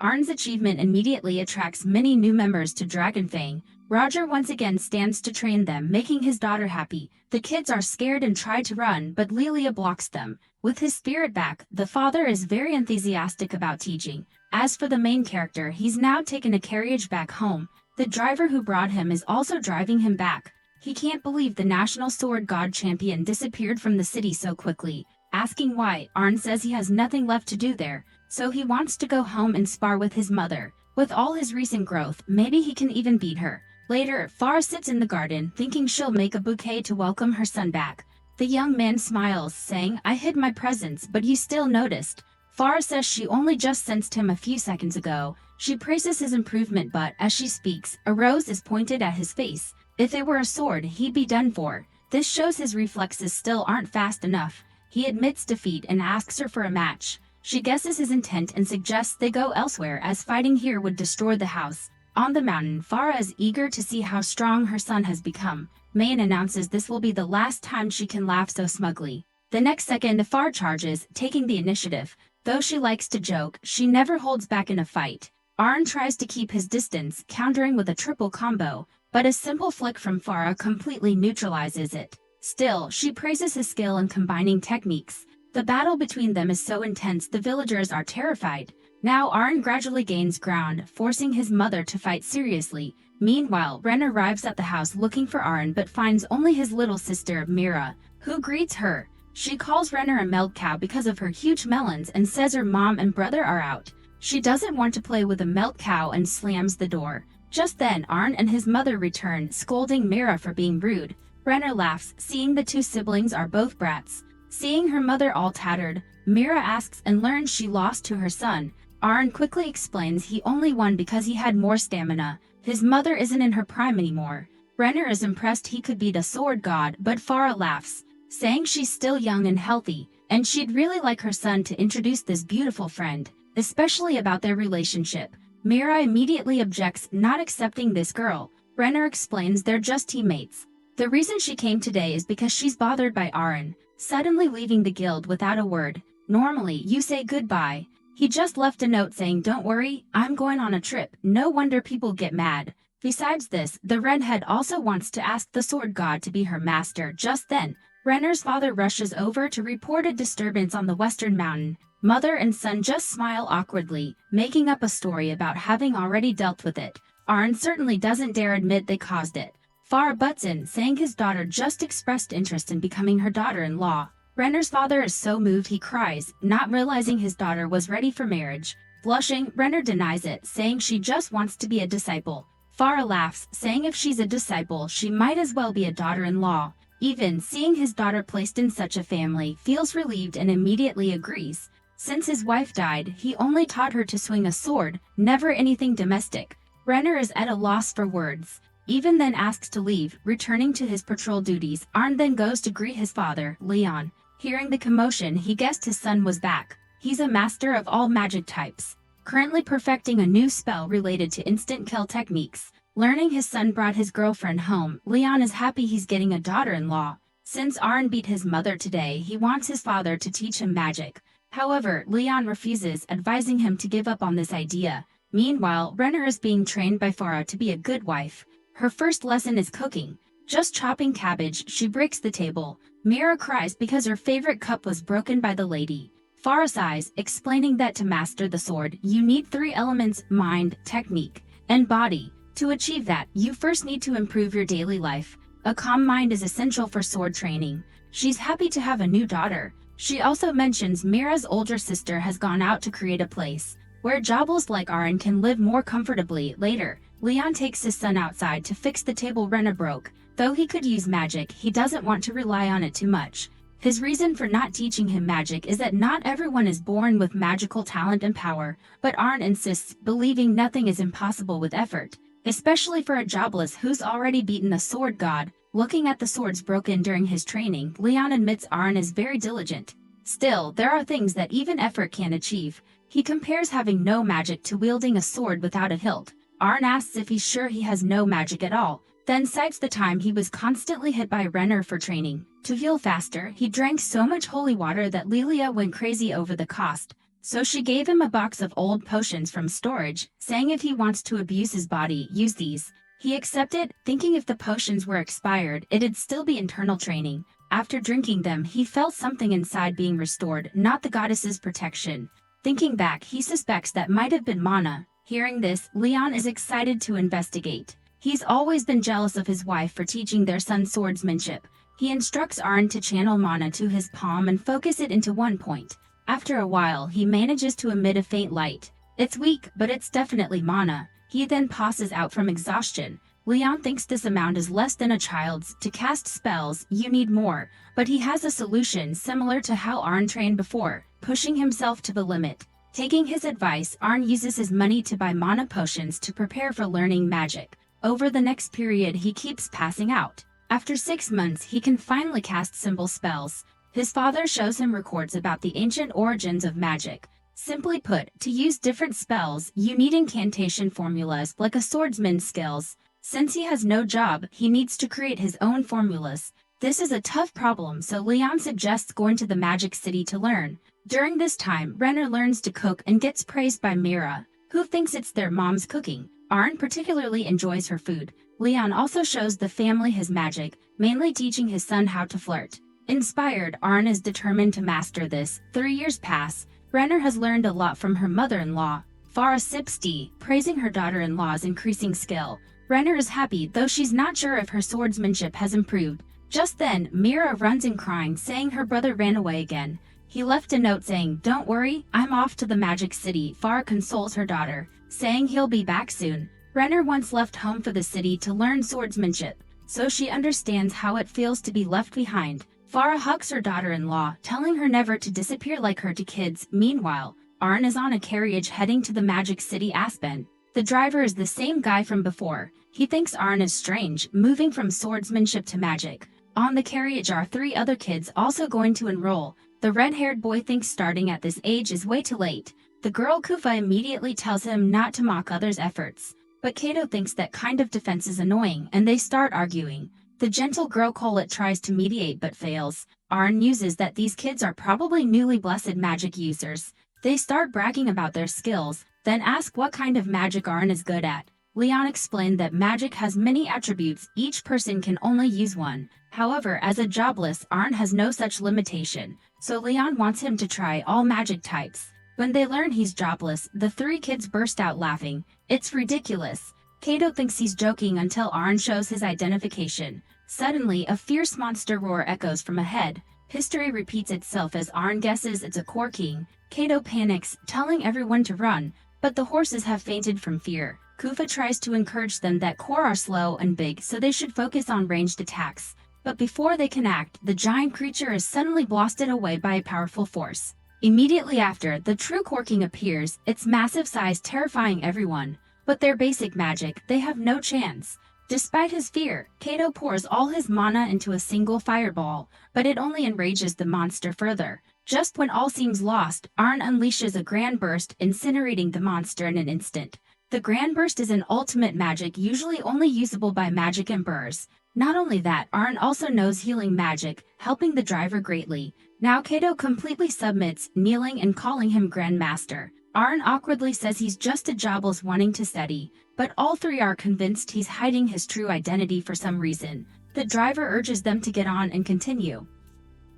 Aren's achievement immediately attracts many new members to Dragonfang. Roger once again stands to train them, making his daughter happy. The kids are scared and try to run, but Lilia blocks them. With his spirit back, the father is very enthusiastic about teaching. As for the main character, he's now taken a carriage back home. The driver who brought him is also driving him back. He can't believe the national sword god champion disappeared from the city so quickly. Asking why, Aren says he has nothing left to do there, so he wants to go home and spar with his mother. With all his recent growth, maybe he can even beat her. Later, Farah sits in the garden, thinking she'll make a bouquet to welcome her son back. The young man smiles, saying, "I hid my presence, but he still noticed." Farah says she only just sensed him a few seconds ago. She praises his improvement, but as she speaks, a rose is pointed at his face. If it were a sword, he'd be done for. This shows his reflexes still aren't fast enough. He admits defeat and asks her for a match. She guesses his intent and suggests they go elsewhere, as fighting here would destroy the house. On the mountain, Farah is eager to see how strong her son has become. Maine announces this will be the last time she can laugh so smugly. The next second, Farah charges, taking the initiative. Though she likes to joke, she never holds back in a fight. Aren tries to keep his distance, countering with a triple combo, but a simple flick from Farah completely neutralizes it. Still, she praises his skill in combining techniques. The battle between them is so intense the villagers are terrified. Now Aren gradually gains ground, forcing his mother to fight seriously. Meanwhile, Ren arrives at the house looking for Aren but finds only his little sister, Mira, who greets her. She calls Renner a milk cow because of her huge melons and says her mom and brother are out. She doesn't want to play with a milk cow and slams the door. Just then, Aren and his mother return, scolding Mira for being rude. Renner laughs, seeing the two siblings are both brats. Seeing her mother all tattered, Mira asks and learns she lost to her son. Aren quickly explains he only won because he had more stamina. His mother isn't in her prime anymore. Renner is impressed he could beat a sword god, but Farah laughs, saying she's still young and healthy, and she'd really like her son to introduce this beautiful friend, especially about their relationship. Mira immediately objects, not accepting this girl. Renner explains they're just teammates. The reason she came today is because she's bothered by Aren suddenly leaving the guild without a word. Normally, you say goodbye. He just left a note saying, "Don't worry, I'm going on a trip." No wonder people get mad. Besides this, the redhead also wants to ask the sword god to be her master. Just then, Renner's father rushes over to report a disturbance on the western mountain. Mother and son just smile awkwardly, making up a story about having already dealt with it. Aren certainly doesn't dare admit they caused it. Farah butts in, saying his daughter just expressed interest in becoming her daughter-in-law. Renner's father is so moved he cries, not realizing his daughter was ready for marriage. Blushing, Renner denies it, saying she just wants to be a disciple. Farah laughs, saying if she's a disciple, she might as well be a daughter-in-law. Even seeing his daughter placed in such a family feels relieved and immediately agrees. Since his wife died, he only taught her to swing a sword, never anything domestic. Renner is at a loss for words. Even then asks to leave, returning to his patrol duties. Aren then goes to greet his father, Leon. Hearing the commotion, he guessed his son was back. He's a master of all magic types, currently perfecting a new spell related to instant kill techniques. Learning his son brought his girlfriend home, Leon is happy he's getting a daughter-in-law. Since Aren beat his mother today, he wants his father to teach him magic. However, Leon refuses, advising him to give up on this idea. Meanwhile, Renner is being trained by Farah to be a good wife. Her first lesson is cooking. Just chopping cabbage, she breaks the table. Mira cries because her favorite cup was broken by the lady. Farah sighs, explaining that to master the sword, you need 3 elements: mind, technique, and body. To achieve that, you first need to improve your daily life. A calm mind is essential for sword training. She's happy to have a new daughter. She also mentions Mira's older sister has gone out to create a place where Jobless like Aren can live more comfortably. Later, Leon takes his son outside to fix the table Renna broke. Though he could use magic, he doesn't want to rely on it too much. His reason for not teaching him magic is that not everyone is born with magical talent and power, but Aren insists, believing nothing is impossible with effort, especially for a Jobless who's already beaten a sword god. Looking at the swords broken during his training, Leon admits Aren is very diligent. Still, there are things that even effort can't achieve. He compares having no magic to wielding a sword without a hilt. Aren asks if he's sure he has no magic at all, then cites the time he was constantly hit by Renner for training. To heal faster, he drank so much holy water that Lilia went crazy over the cost, so she gave him a box of old potions from storage, saying if he wants to abuse his body, use these. He accepted, thinking if the potions were expired, it'd still be internal training. After drinking them, he felt something inside being restored, not the goddess's protection. Thinking back, he suspects that might have been mana. Hearing this, Leon is excited to investigate. He's always been jealous of his wife for teaching their son swordsmanship. He instructs Aren to channel mana to his palm and focus it into one point. After a while, he manages to emit a faint light. It's weak, but it's definitely mana. He then passes out from exhaustion. Leon thinks this amount is less than a child's. To cast spells, you need more, but he has a solution similar to how Aren trained before, pushing himself to the limit. Taking his advice, Aren uses his money to buy mana potions to prepare for learning magic. Over the next period, he keeps passing out. After 6 months, he can finally cast symbol spells. His father shows him records about the ancient origins of magic. Simply put, to use different spells, you need incantation formulas like a swordsman's skills. Since he has no job, he needs to create his own formulas. This is a tough problem, so Leon suggests going to the Magic City to learn. During this time, Renner learns to cook and gets praised by Mira, who thinks it's their mom's cooking. Aren particularly enjoys her food. Leon also shows the family his magic, mainly teaching his son how to flirt. Inspired, Aren is determined to master this. 3 years pass. Renner has learned a lot from her mother-in-law, Farah Sipsti, praising her daughter-in-law's increasing skill. Renner is happy, though she's not sure if her swordsmanship has improved. Just then, Mira runs in crying, saying her brother ran away again. He left a note saying, "Don't worry, I'm off to the Magic City." Farah consoles her daughter, saying he'll be back soon. Renner once left home for the city to learn swordsmanship, so she understands how it feels to be left behind. Farah hugs her daughter-in-law, telling her never to disappear like her to kids. Meanwhile, Aren is on a carriage heading to the Magic City Aspen. The driver is the same guy from before. He thinks Aren is strange, moving from swordsmanship to magic. On the carriage are 3 other kids also going to enroll. The red-haired boy thinks starting at this age is way too late. The girl Kufa immediately tells him not to mock others' efforts. But Kato thinks that kind of defense is annoying, and they start arguing. The gentle girl Colette tries to mediate but fails. Aren uses that these kids are probably newly blessed magic users. They start bragging about their skills, then ask what kind of magic Aren is good at. Leon explained that magic has many attributes, each person can only use one. However, as a jobless, Aren has no such limitation, so Leon wants him to try all magic types. When they learn he's jobless, the 3 kids burst out laughing. It's ridiculous. Kato thinks he's joking until Aren shows his identification. Suddenly, a fierce monster roar echoes from ahead. History repeats itself as Aren guesses it's a Core King. Kato panics, telling everyone to run, but the horses have fainted from fear. Kufa tries to encourage them that Core are slow and big, so they should focus on ranged attacks. But before they can act, the giant creature is suddenly blasted away by a powerful force. Immediately after, the true Core King appears, its massive size terrifying everyone. But their basic magic, they have no chance. Despite his fear, Kato pours all his mana into a single fireball, but it only enrages the monster further. Just when all seems lost, Aren unleashes a grand burst, incinerating the monster in an instant. The grand burst is an ultimate magic usually only usable by magic emperors. Not only that, Aren also knows healing magic, helping the driver greatly. Now Kato completely submits, kneeling and calling him Grandmaster. Aren awkwardly says he's just a jobless wanting to study, but all 3 are convinced he's hiding his true identity for some reason. The driver urges them to get on and continue.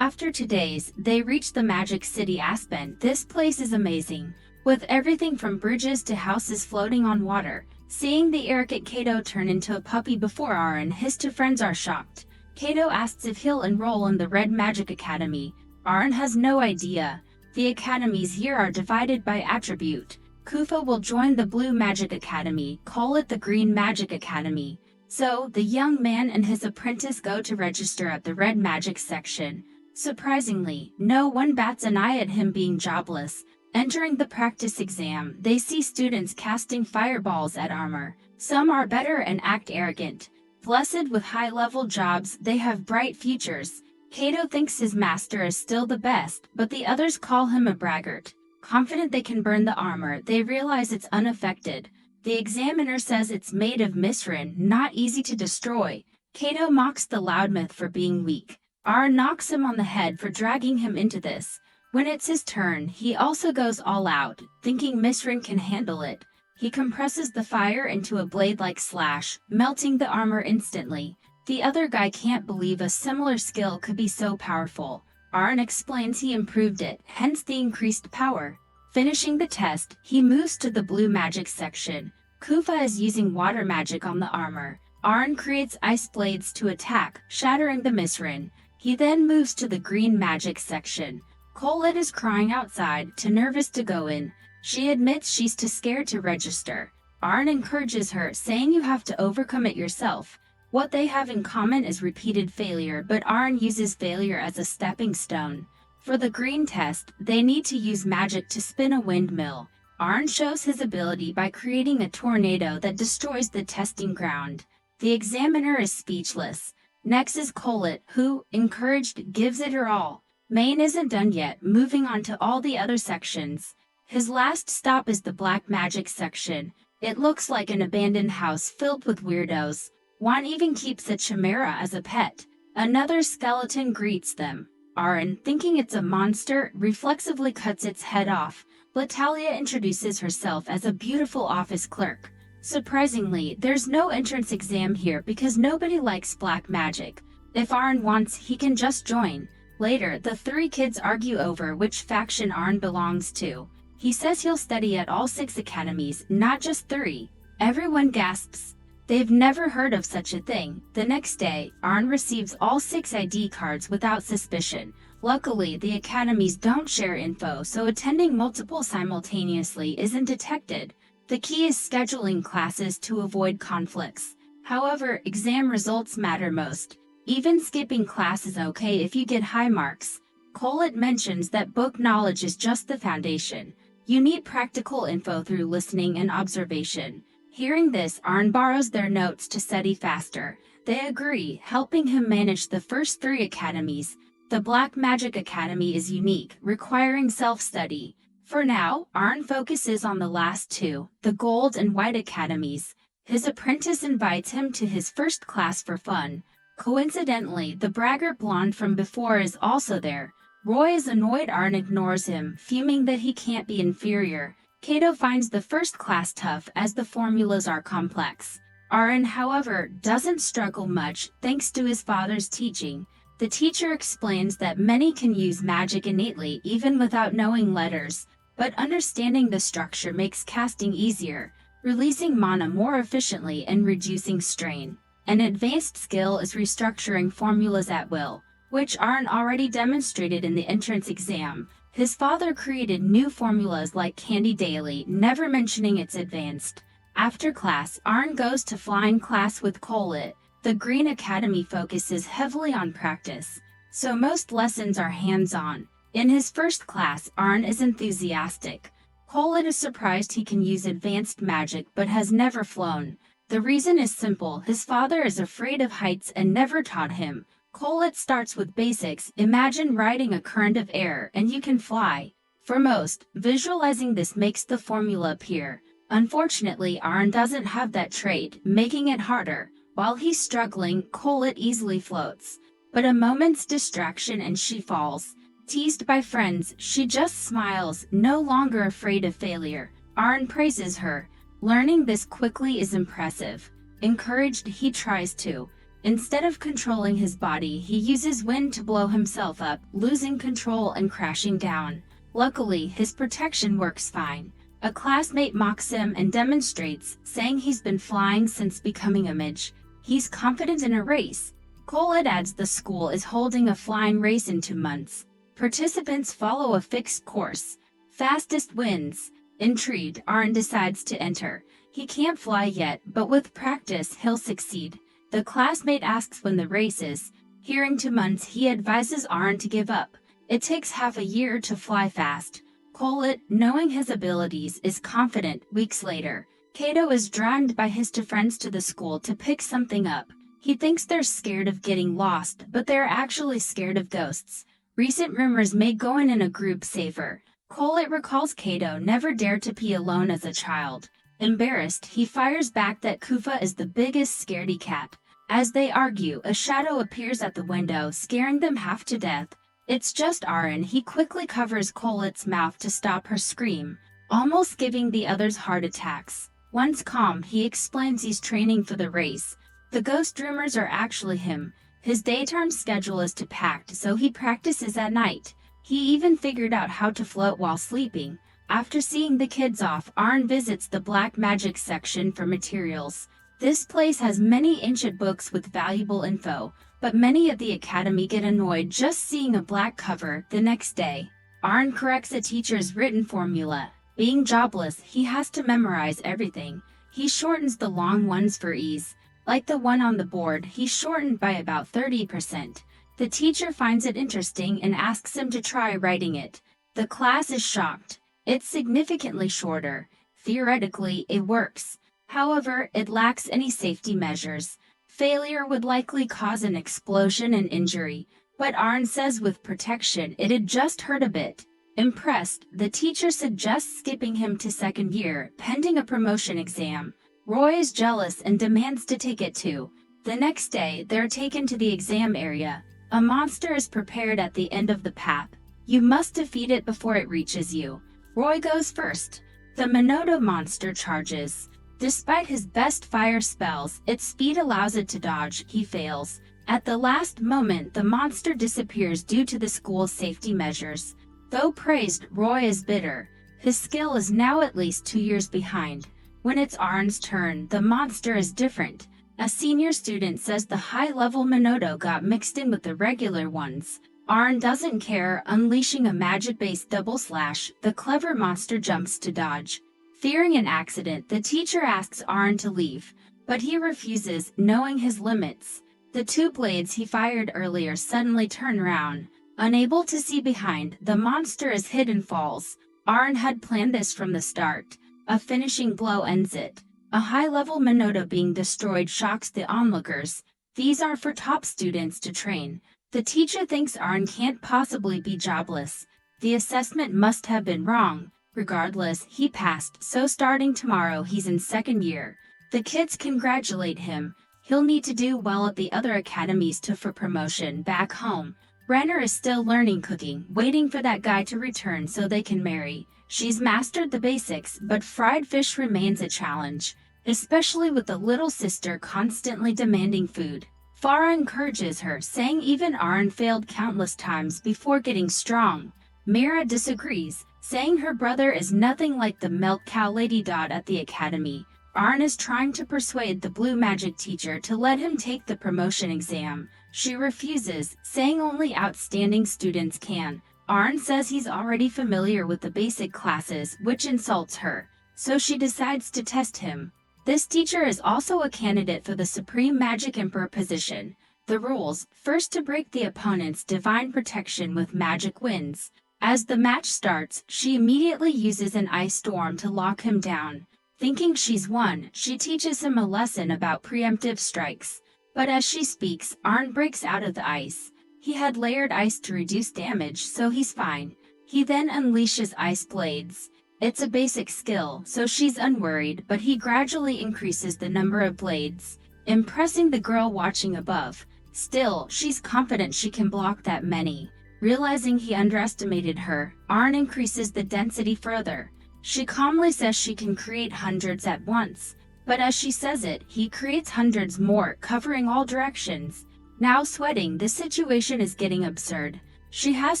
After 2 days, they reach the Magic City Aspen. This place is amazing, with everything from bridges to houses floating on water. Seeing the arrogant Kato turn into a puppy before Aren, his 2 friends are shocked. Kato asks if he'll enroll in the Red Magic Academy. Aren has no idea. The academies here are divided by attribute. Kufa will join the Blue Magic Academy, call it the Green Magic Academy. So, the young man and his apprentice go to register at the Red Magic section. Surprisingly, no one bats an eye at him being jobless. Entering the practice exam, they see students casting fireballs at armor. Some are better and act arrogant. Blessed with high-level jobs, they have bright futures. Kato thinks his master is still the best, but the others call him a braggart. Confident they can burn the armor, they realize it's unaffected. The examiner says it's made of misrin, not easy to destroy. Kato mocks the loudmouth for being weak. Aren knocks him on the head for dragging him into this. When it's his turn, he also goes all out, thinking misrin can handle it. He compresses the fire into a blade-like slash, melting the armor instantly. The other guy can't believe a similar skill could be so powerful. Aren explains he improved it, hence the increased power. Finishing the test, he moves to the Blue Magic section. Kufa is using water magic on the armor. Aren creates ice blades to attack, shattering the misrin. He then moves to the Green Magic section. Colette is crying outside, too nervous to go in. She admits she's too scared to register. Aren encourages her, saying you have to overcome it yourself. What they have in common is repeated failure, but Aren uses failure as a stepping stone. For the green test, they need to use magic to spin a windmill. Aren shows his ability by creating a tornado that destroys the testing ground. The examiner is speechless. Next is Colette, who, encouraged, gives it her all. Maine isn't done yet, moving on to all the other sections. His last stop is the black magic section. It looks like an abandoned house filled with weirdos. One even keeps a chimera as a pet. Another skeleton greets them. Aren, thinking it's a monster, reflexively cuts its head off. Latalia introduces herself as a beautiful office clerk. Surprisingly, there's no entrance exam here because nobody likes black magic. If Aren wants, he can just join. Later, the three kids argue over which faction Aren belongs to. He says he'll study at all 6 academies, not just 3. Everyone gasps. They've never heard of such a thing. The next day, Aren receives all 6 ID cards without suspicion. Luckily, the academies don't share info, so attending multiple simultaneously isn't detected. The key is scheduling classes to avoid conflicts. However, exam results matter most. Even skipping class is okay if you get high marks. Colette mentions that book knowledge is just the foundation. You need practical info through listening and observation. Hearing this, Aren borrows their notes to study faster. They agree, helping him manage the first 3 academies. The Black Magic Academy is unique, requiring self-study. For now, Aren focuses on the last 2, the Gold and White Academies. His apprentice invites him to his first class for fun. Coincidentally, the braggart blonde from before is also there. Roy is annoyed Aren ignores him, fuming that he can't be inferior. Kato finds the first class tough as the formulas are complex. Aren, however, doesn't struggle much thanks to his father's teaching. The teacher explains that many can use magic innately even without knowing letters, but understanding the structure makes casting easier, releasing mana more efficiently and reducing strain. An advanced skill is restructuring formulas at will, which Aren already demonstrated in the entrance exam. His father created new formulas like Candy Daily, never mentioning it's advanced. After class, Aren goes to flying class with Colette. The Green Academy focuses heavily on practice, so most lessons are hands-on. In his first class, Aren is enthusiastic. Colette is surprised he can use advanced magic but has never flown. The reason is simple, his father is afraid of heights and never taught him. Colette starts with basics. Imagine riding a current of air and you can fly. For most, visualizing this makes the formula appear. Unfortunately, Aren doesn't have that trait, making it harder. While he's struggling, Colette easily floats. But a moment's distraction and she falls. Teased by friends, she just smiles, no longer afraid of failure. Aren praises her. Learning this quickly is impressive. Encouraged, he tries to. Instead of controlling his body, he uses wind to blow himself up, losing control and crashing down. Luckily, his protection works fine. A classmate mocks him and demonstrates, saying he's been flying since becoming a mage. He's confident in a race. Colette adds the school is holding a flying race in 2 months. Participants follow a fixed course. Fastest wins. Intrigued, Aren decides to enter. He can't fly yet, but with practice, he'll succeed. The classmate asks when the race is. Hearing 2 months, he advises Aren to give up. It takes half a year to fly fast. Colette, knowing his abilities, is confident. Weeks later, Kato is dragged by his 2 friends to the school to pick something up. He thinks they're scared of getting lost, but they're actually scared of ghosts. Recent rumors make going in a group safer. Colette recalls Kato never dared to pee alone as a child. Embarrassed, he fires back that Kufa is the biggest scaredy cat. As they argue, a shadow appears at the window, scaring them half to death. It's just Aren. He quickly covers Colette's mouth to stop her scream, almost giving the others heart attacks. Once calm, he explains he's training for the race. The ghost rumors are actually him. His daytime schedule is too packed, so he practices at night. He even figured out how to float while sleeping. After seeing the kids off, Aren visits the Black Magic section for materials. This place has many ancient books with valuable info, but many at the academy get annoyed just seeing a black cover. The next day, Aren corrects a teacher's written formula. Being jobless, he has to memorize everything. He shortens the long ones for ease. Like the one on the board, he's shortened by about 30%. The teacher finds it interesting and asks him to try writing it. The class is shocked. It's significantly shorter. Theoretically, it works. However, it lacks any safety measures. Failure would likely cause an explosion and injury, but Aren says with protection it'd just hurt a bit. Impressed, the teacher suggests skipping him to second year, pending a promotion exam. Roy is jealous and demands to take it too. The next day, they're taken to the exam area. A monster is prepared at the end of the path. You must defeat it before it reaches you. Roy goes first. The Minotaur monster charges. Despite his best fire spells, its speed allows it to dodge. He fails. At the last moment, the monster disappears due to the school's safety measures. Though praised, Roy is bitter. His skill is now at least 2 years behind. When it's Aren's turn, the monster is different. A senior student says the high-level Minotaur got mixed in with the regular ones. Aren doesn't care, unleashing a magic-based double slash. The clever monster jumps to dodge. Fearing an accident, the teacher asks Aren to leave, but he refuses, knowing his limits. The 2 blades he fired earlier suddenly turn around. Unable to see behind, the monster is hit and falls. Aren had planned this from the start. A finishing blow ends it. A high-level Minotaur being destroyed shocks the onlookers. These are for top students to train. The teacher thinks Aren can't possibly be jobless. The assessment must have been wrong. Regardless, he passed, so starting tomorrow he's in second year. The kids congratulate him. He'll need to do well at the other academies for promotion back home. Renner is still learning cooking, waiting for that guy to return so they can marry. She's mastered the basics, but fried fish remains a challenge, especially with the little sister constantly demanding food. Farah encourages her, saying even Aren failed countless times before getting strong. Mira disagrees, saying her brother is nothing like the milk cow Lady Dot at the academy. Aren is trying to persuade the blue magic teacher to let him take the promotion exam. She refuses, saying only outstanding students can. Aren says he's already familiar with the basic classes, which insults her, so she decides to test him. This teacher is also a candidate for the Supreme Magic Emperor position. The rules: first to break the opponent's divine protection with magic wins. As the match starts, she immediately uses an ice storm to lock him down. Thinking she's won, she teaches him a lesson about preemptive strikes. But as she speaks, Aren breaks out of the ice. He had layered ice to reduce damage, so he's fine. He then unleashes ice blades. It's a basic skill, so she's unworried, but he gradually increases the number of blades, impressing the girl watching above. Still, she's confident she can block that many. Realizing he underestimated her, Aren increases the density further. She calmly says she can create hundreds at once, but as she says it, he creates hundreds more, covering all directions. Now sweating, the situation is getting absurd. She has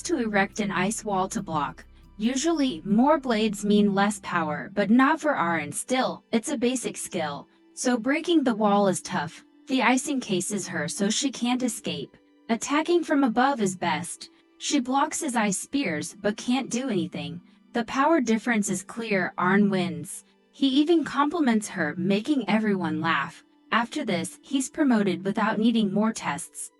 to erect an ice wall to block. Usually, more blades mean less power, but not for Aren. Still, it's a basic skill, so breaking the wall is tough. The ice encases her so she can't escape. Attacking from above is best. She blocks his ice spears, but can't do anything. The power difference is clear. Aren wins. He even compliments her, making everyone laugh. After this, he's promoted without needing more tests.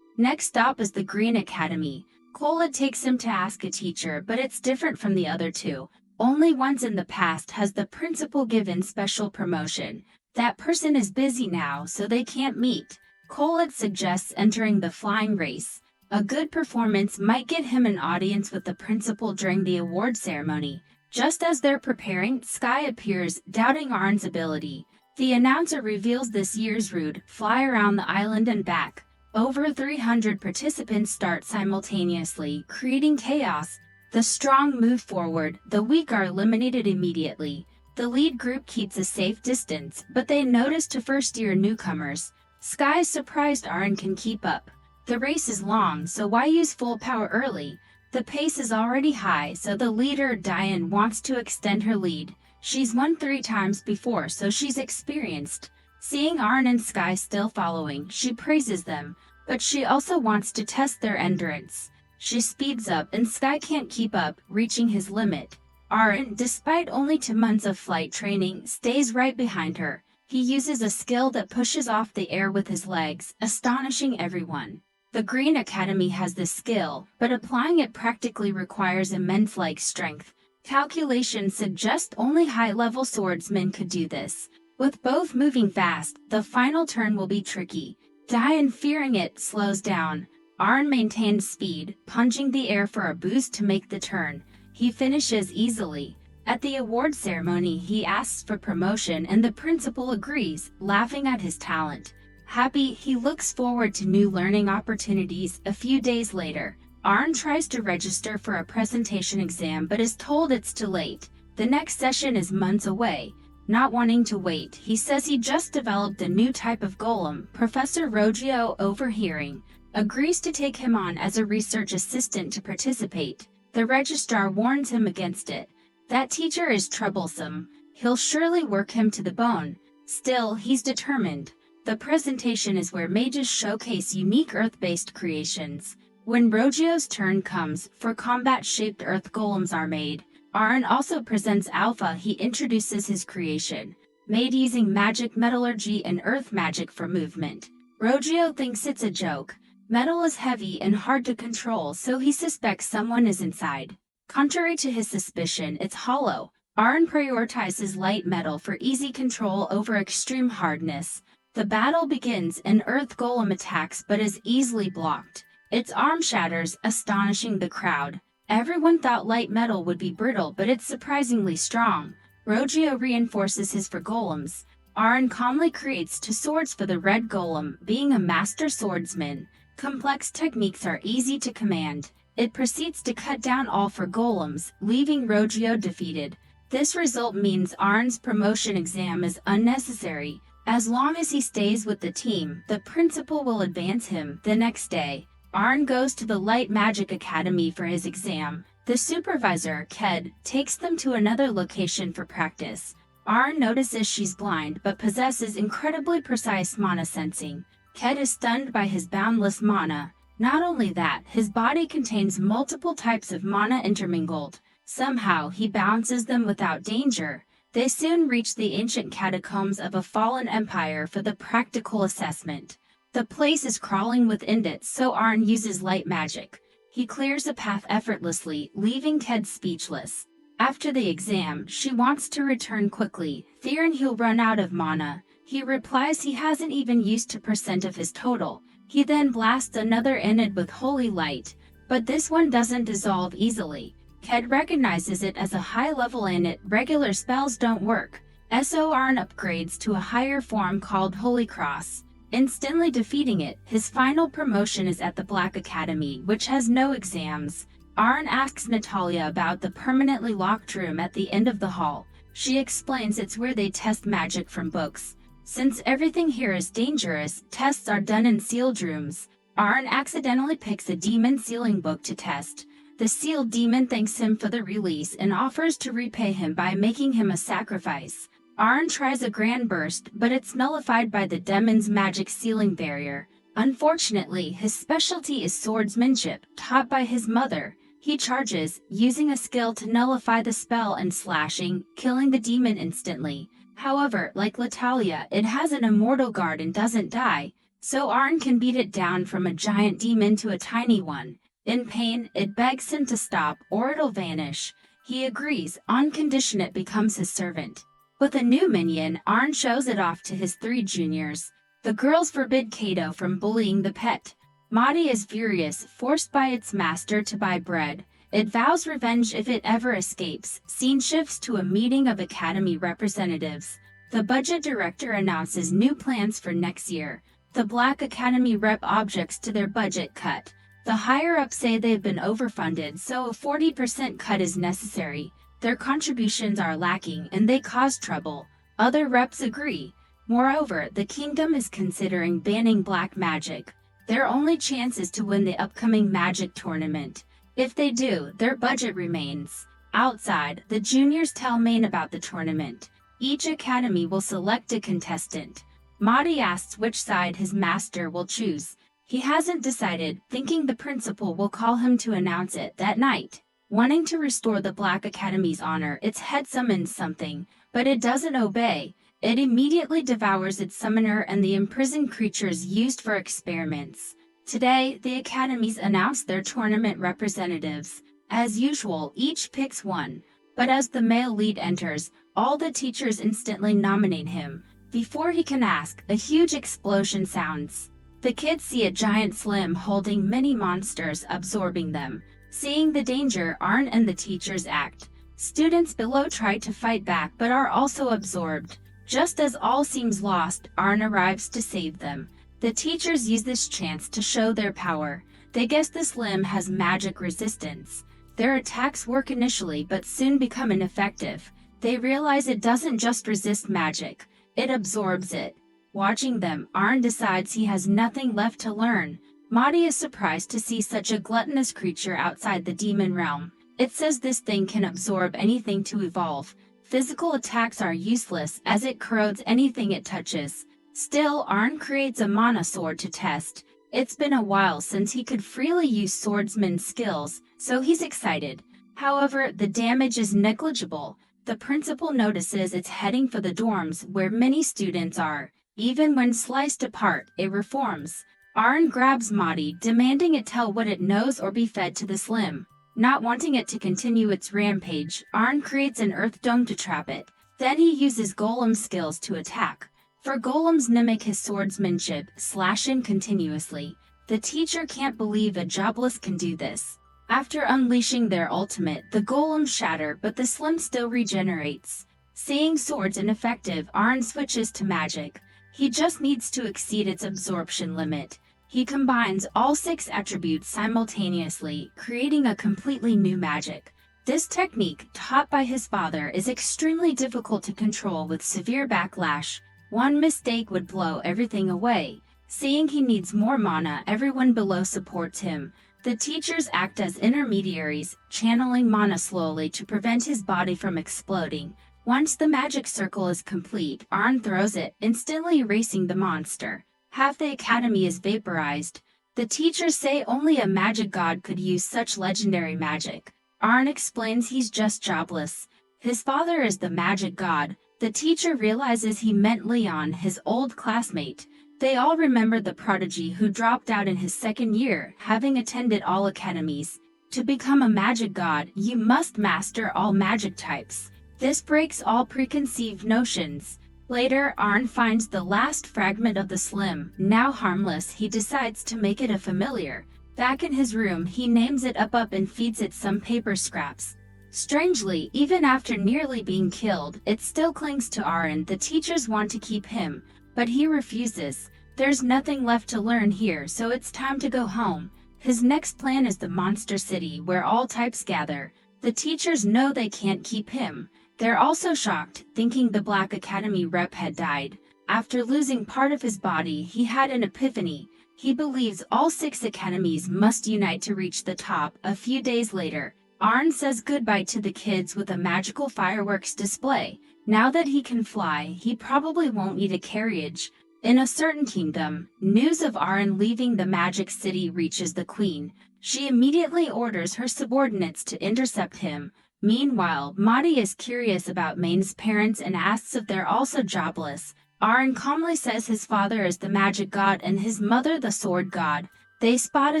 Next stop is the Green Academy. Cola takes him to ask a teacher, but it's different from the other 2. Only once in the past has the principal given special promotion. That person is busy now, so they can't meet. Cola suggests entering the flying race. A good performance might get him an audience with the principal during the award ceremony. Just as they're preparing, Sky appears, doubting Aren's ability. The announcer reveals this year's route: fly around the island and back. Over 300 participants start simultaneously, creating chaos. The strong move forward, the weak are eliminated immediately. The lead group keeps a safe distance, but they notice to first-year newcomers. Sky is surprised Aren can keep up. The race is long, so why use full power early? The pace is already high, so the leader, Diane, wants to extend her lead. She's won 3 times before, so she's experienced. Seeing Aren and Sky still following, she praises them, but she also wants to test their endurance. She speeds up and Sky can't keep up, reaching his limit. Aren, despite only 2 months of flight training, stays right behind her. He uses a skill that pushes off the air with his legs, astonishing everyone. The Green Academy has this skill, but applying it practically requires immense leg strength. Calculations suggest only high-level swordsmen could do this. With both moving fast, the final turn will be tricky. Diane, fearing it, slows down. Aren maintains speed, punching the air for a boost to make the turn. He finishes easily. At the award ceremony, he asks for promotion and the principal agrees, laughing at his talent. Happy, he looks forward to new learning opportunities. A few days later, Aren tries to register for a presentation exam but is told it's too late. The next session is months away. Not wanting to wait, he says he just developed a new type of golem. Professor Roggio, overhearing, agrees to take him on as a research assistant to participate. The registrar warns him against it. That teacher is troublesome. He'll surely work him to the bone. Still, he's determined. The presentation is where mages showcase unique earth-based creations. When Roggio's turn comes, for combat-shaped earth golems are made. Aren also presents Alpha. He introduces his creation, made using magic metallurgy and earth magic for movement. Roggio thinks it's a joke. Metal is heavy and hard to control, so he suspects someone is inside. Contrary to his suspicion, it's hollow. Aren prioritizes light metal for easy control over extreme hardness. The battle begins. An earth golem attacks but is easily blocked. Its arm shatters, astonishing the crowd. Everyone thought light metal would be brittle, but it's surprisingly strong. Roggio reinforces his for golems. Aren calmly creates two swords for the red golem, being a master swordsman. Complex techniques are easy to command. It proceeds to cut down all for golems, leaving Roggio defeated. This result means Aren's promotion exam is unnecessary. As long as he stays with the team, the principal will advance him. The next day, Aren goes to the Light Magic Academy for his exam. The supervisor, Ked, takes them to another location for practice. Aren notices she's blind but possesses incredibly precise mana sensing. Ked is stunned by his boundless mana. Not only that, his body contains multiple types of mana intermingled. Somehow, he balances them without danger. They soon reach the ancient catacombs of a fallen empire for the practical assessment. The place is crawling with indits, so Aren uses light magic. He clears a path effortlessly, leaving Ked speechless. After the exam, she wants to return quickly, fearing he'll run out of mana. He replies he hasn't even used 2% of his total. He then blasts another innit with holy light, but this one doesn't dissolve easily. Ked recognizes it as a high-level innit. Regular spells don't work. So Aren upgrades to a higher form called Holy Cross, instantly defeating it. His final promotion is at the Black Academy, which has no exams. Aren asks Natalia about the permanently locked room at the end of the hall. She explains it's where they test magic from books. Since everything here is dangerous, tests are done in sealed rooms. Aren accidentally picks a demon sealing book to test. The sealed demon thanks him for the release and offers to repay him by making him a sacrifice. Aren tries a grand burst, but it's nullified by the demon's magic sealing barrier. Unfortunately, his specialty is swordsmanship, taught by his mother. He charges, using a skill to nullify the spell and slashing, killing the demon instantly. However, like Natalia, it has an immortal guard and doesn't die, so Aren can beat it down from a giant demon to a tiny one. In pain, it begs him to stop or it'll vanish. He agrees, on condition it becomes his servant. With a new minion, Aren shows it off to his 3 juniors. The girls forbid Kato from bullying the pet. Madi is furious, forced by its master to buy bread. It vows revenge if it ever escapes. Scene shifts to a meeting of Academy representatives. The budget director announces new plans for next year. The Black Academy rep objects to their budget cut. The higher-ups say they've been overfunded, so a 40% cut is necessary. Their contributions are lacking and they cause trouble. Other reps agree. Moreover, the kingdom is considering banning black magic. Their only chance is to win the upcoming magic tournament. If they do, their budget remains. Outside, the juniors tell Maine about the tournament. Each academy will select a contestant. Madi asks which side his master will choose. He hasn't decided, thinking the principal will call him to announce it that night. Wanting to restore the Black Academy's honor, its head summons something, but it doesn't obey. It immediately devours its summoner and the imprisoned creatures used for experiments. Today, the academies announce their tournament representatives. As usual, each picks one. But as the male lead enters, all the teachers instantly nominate him. Before he can ask, a huge explosion sounds. The kids see a giant slim holding many monsters absorbing them. Seeing the danger, Aren and the teachers act. Students below try to fight back but are also absorbed. Just as all seems lost, Aren arrives to save them. The teachers use this chance to show their power. They guess the slim has magic resistance. Their attacks work initially but soon become ineffective. They realize it doesn't just resist magic, it absorbs it. Watching them, Aren decides he has nothing left to learn. Madi is surprised to see such a gluttonous creature outside the demon realm. It says this thing can absorb anything to evolve. Physical attacks are useless as it corrodes anything it touches. Still, Aren creates a mana sword to test. It's been a while since he could freely use swordsman skills, so he's excited. However, the damage is negligible. The principal notices it's heading for the dorms where many students are. Even when sliced apart, it reforms. Aren grabs Madi, demanding it tell what it knows or be fed to the slim. Not wanting it to continue its rampage, Aren creates an earth dome to trap it. Then he uses golem skills to attack. For golems mimic his swordsmanship, slashing continuously. The teacher can't believe a Jobless can do this. After unleashing their ultimate, the golems shatter but the slim still regenerates. Seeing swords ineffective, Aren switches to magic. He just needs to exceed its absorption limit. He combines all 6 attributes simultaneously, creating a completely new magic. This technique, taught by his father, is extremely difficult to control with severe backlash. One mistake would blow everything away. Seeing he needs more mana, everyone below supports him. The teachers act as intermediaries, channeling mana slowly to prevent his body from exploding. Once the magic circle is complete, Aren throws it, instantly erasing the monster. Half the academy is vaporized. The teachers say only a magic god could use such legendary magic. Aren explains he's just jobless. His father is the magic god. The teacher realizes he meant Leon, his old classmate. They all remember the prodigy who dropped out in his 2nd year, having attended all academies. To become a magic god, you must master all magic types. This breaks all preconceived notions. Later, Aren finds the last fragment of the slim. Now harmless, he decides to make it a familiar. Back in his room, he names it up and feeds it some paper scraps. Strangely, even after nearly being killed, it still clings to Aren. The teachers want to keep him, but he refuses. There's nothing left to learn here, so it's time to go home. His next plan is the monster city, where all types gather. The teachers know they can't keep him. They're also shocked, thinking the Black Academy rep had died. After losing part of his body, he had an epiphany. He believes all 6 academies must unite to reach the top. A few days later, Aren says goodbye to the kids with a magical fireworks display. Now that he can fly, he probably won't need a carriage. In a certain kingdom, news of Aren leaving the magic city reaches the queen. She immediately orders her subordinates to intercept him. Meanwhile, Madi is curious about Main's parents and asks if they're also jobless. Aren calmly says his father is the magic god and his mother the sword god. They spot a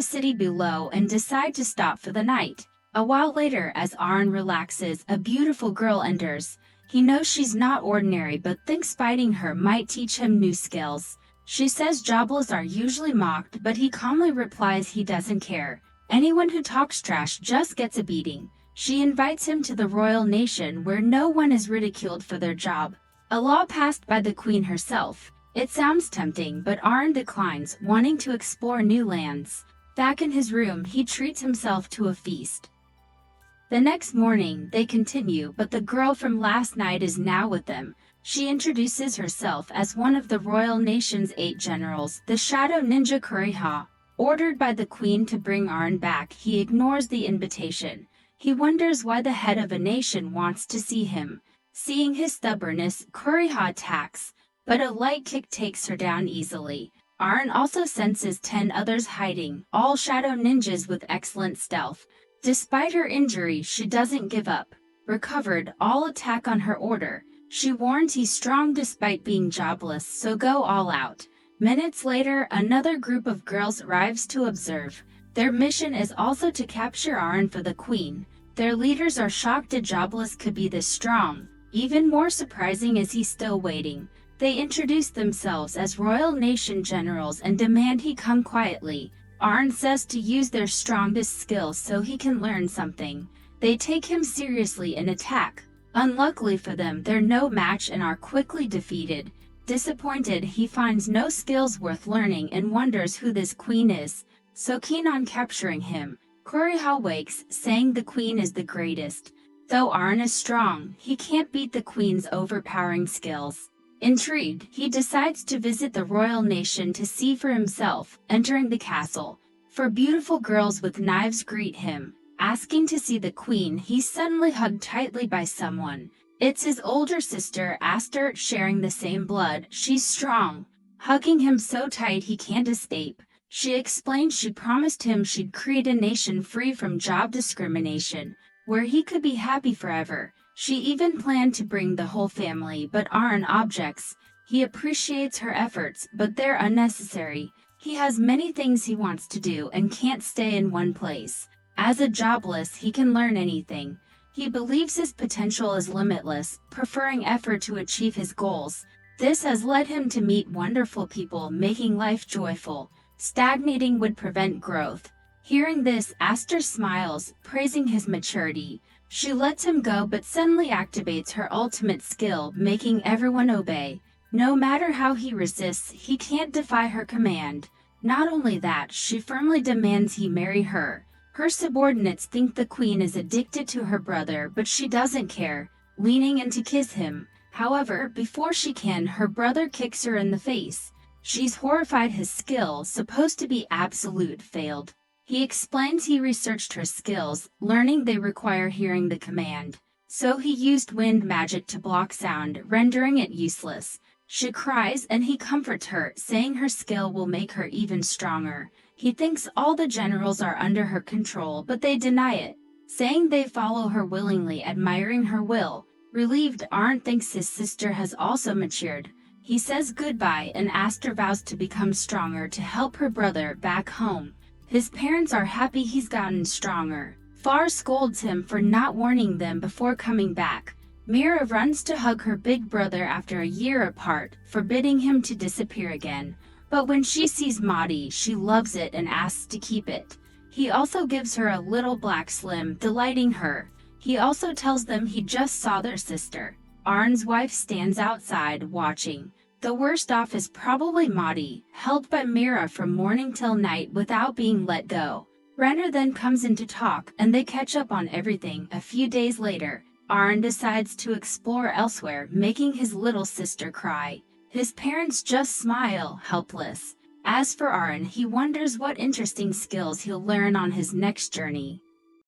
city below and decide to stop for the night. A while later, as Aren relaxes, a beautiful girl enters. He knows she's not ordinary but thinks fighting her might teach him new skills. She says jobless are usually mocked, but he calmly replies he doesn't care. Anyone who talks trash just gets a beating. She invites him to the royal nation where no one is ridiculed for their job. A law passed by the queen herself. It sounds tempting, but Aren declines, wanting to explore new lands. Back in his room, he treats himself to a feast. The next morning, they continue, but the girl from last night is now with them. She introduces herself as one of the royal nation's 8 generals, the shadow ninja Kuriha. Ordered by the queen to bring Aren back, he ignores the invitation. He wonders why the head of a nation wants to see him. Seeing his stubbornness, Kuriha attacks, but a light kick takes her down easily. Aren also senses 10 others hiding, all shadow ninjas with excellent stealth. Despite her injury, she doesn't give up. Recovered, all attack on her order. She warns he's strong despite being jobless, so go all out. Minutes later, another group of girls arrives to observe. Their mission is also to capture Aren for the queen. Their leaders are shocked that Jobless could be this strong. Even more surprising is he's still waiting. They introduce themselves as royal nation generals and demand he come quietly. Aren says to use their strongest skills so he can learn something. They take him seriously and attack. Unluckily for them, they're no match and are quickly defeated. Disappointed, he finds no skills worth learning and wonders who this queen is. So keen on capturing him, Cruelest wakes, saying the queen is the greatest. Though Aren is strong, he can't beat the queen's overpowering skills. Intrigued, he decides to visit the royal nation to see for himself, entering the castle. Four beautiful girls with knives greet him. Asking to see the queen, he's suddenly hugged tightly by someone. It's his older sister, Aster, sharing the same blood. She's strong, hugging him so tight he can't escape. She explains she promised him she'd create a nation free from job discrimination, where he could be happy forever. She even planned to bring the whole family, but Aren objects. He appreciates her efforts, but they're unnecessary. He has many things he wants to do and can't stay in one place. As a jobless, he can learn anything. He believes his potential is limitless, preferring effort to achieve his goals. This has led him to meet wonderful people, making life joyful. Stagnating would prevent growth. Hearing this, Aster smiles, praising his maturity. She lets him go but suddenly activates her ultimate skill, making everyone obey. No matter how he resists, he can't defy her command. Not only that, she firmly demands he marry her. Her subordinates think the queen is addicted to her brother, but she doesn't care, leaning in to kiss him. However, before she can, her brother kicks her in the face. She's horrified his skill, supposed to be absolute, failed. He explains he researched her skills, learning they require hearing the command. So he used wind magic to block sound, rendering it useless. She cries and he comforts her, saying her skill will make her even stronger. He thinks all the generals are under her control, but they deny it, saying they follow her willingly, admiring her will. Relieved, Aren thinks his sister has also matured. He says goodbye and Aster vows to become stronger to help her brother back home. His parents are happy he's gotten stronger. Far scolds him for not warning them before coming back. Mira runs to hug her big brother after a year apart, forbidding him to disappear again. But when she sees Maudie, she loves it and asks to keep it. He also gives her a little black slim, delighting her. He also tells them he just saw their sister. Aren's wife stands outside, watching. The worst off is probably Maudie, held by Mira from morning till night without being let go. Renner then comes in to talk, and they catch up on everything. A few days later, Aren decides to explore elsewhere, making his little sister cry. His parents just smile, helpless. As for Aren, he wonders what interesting skills he'll learn on his next journey.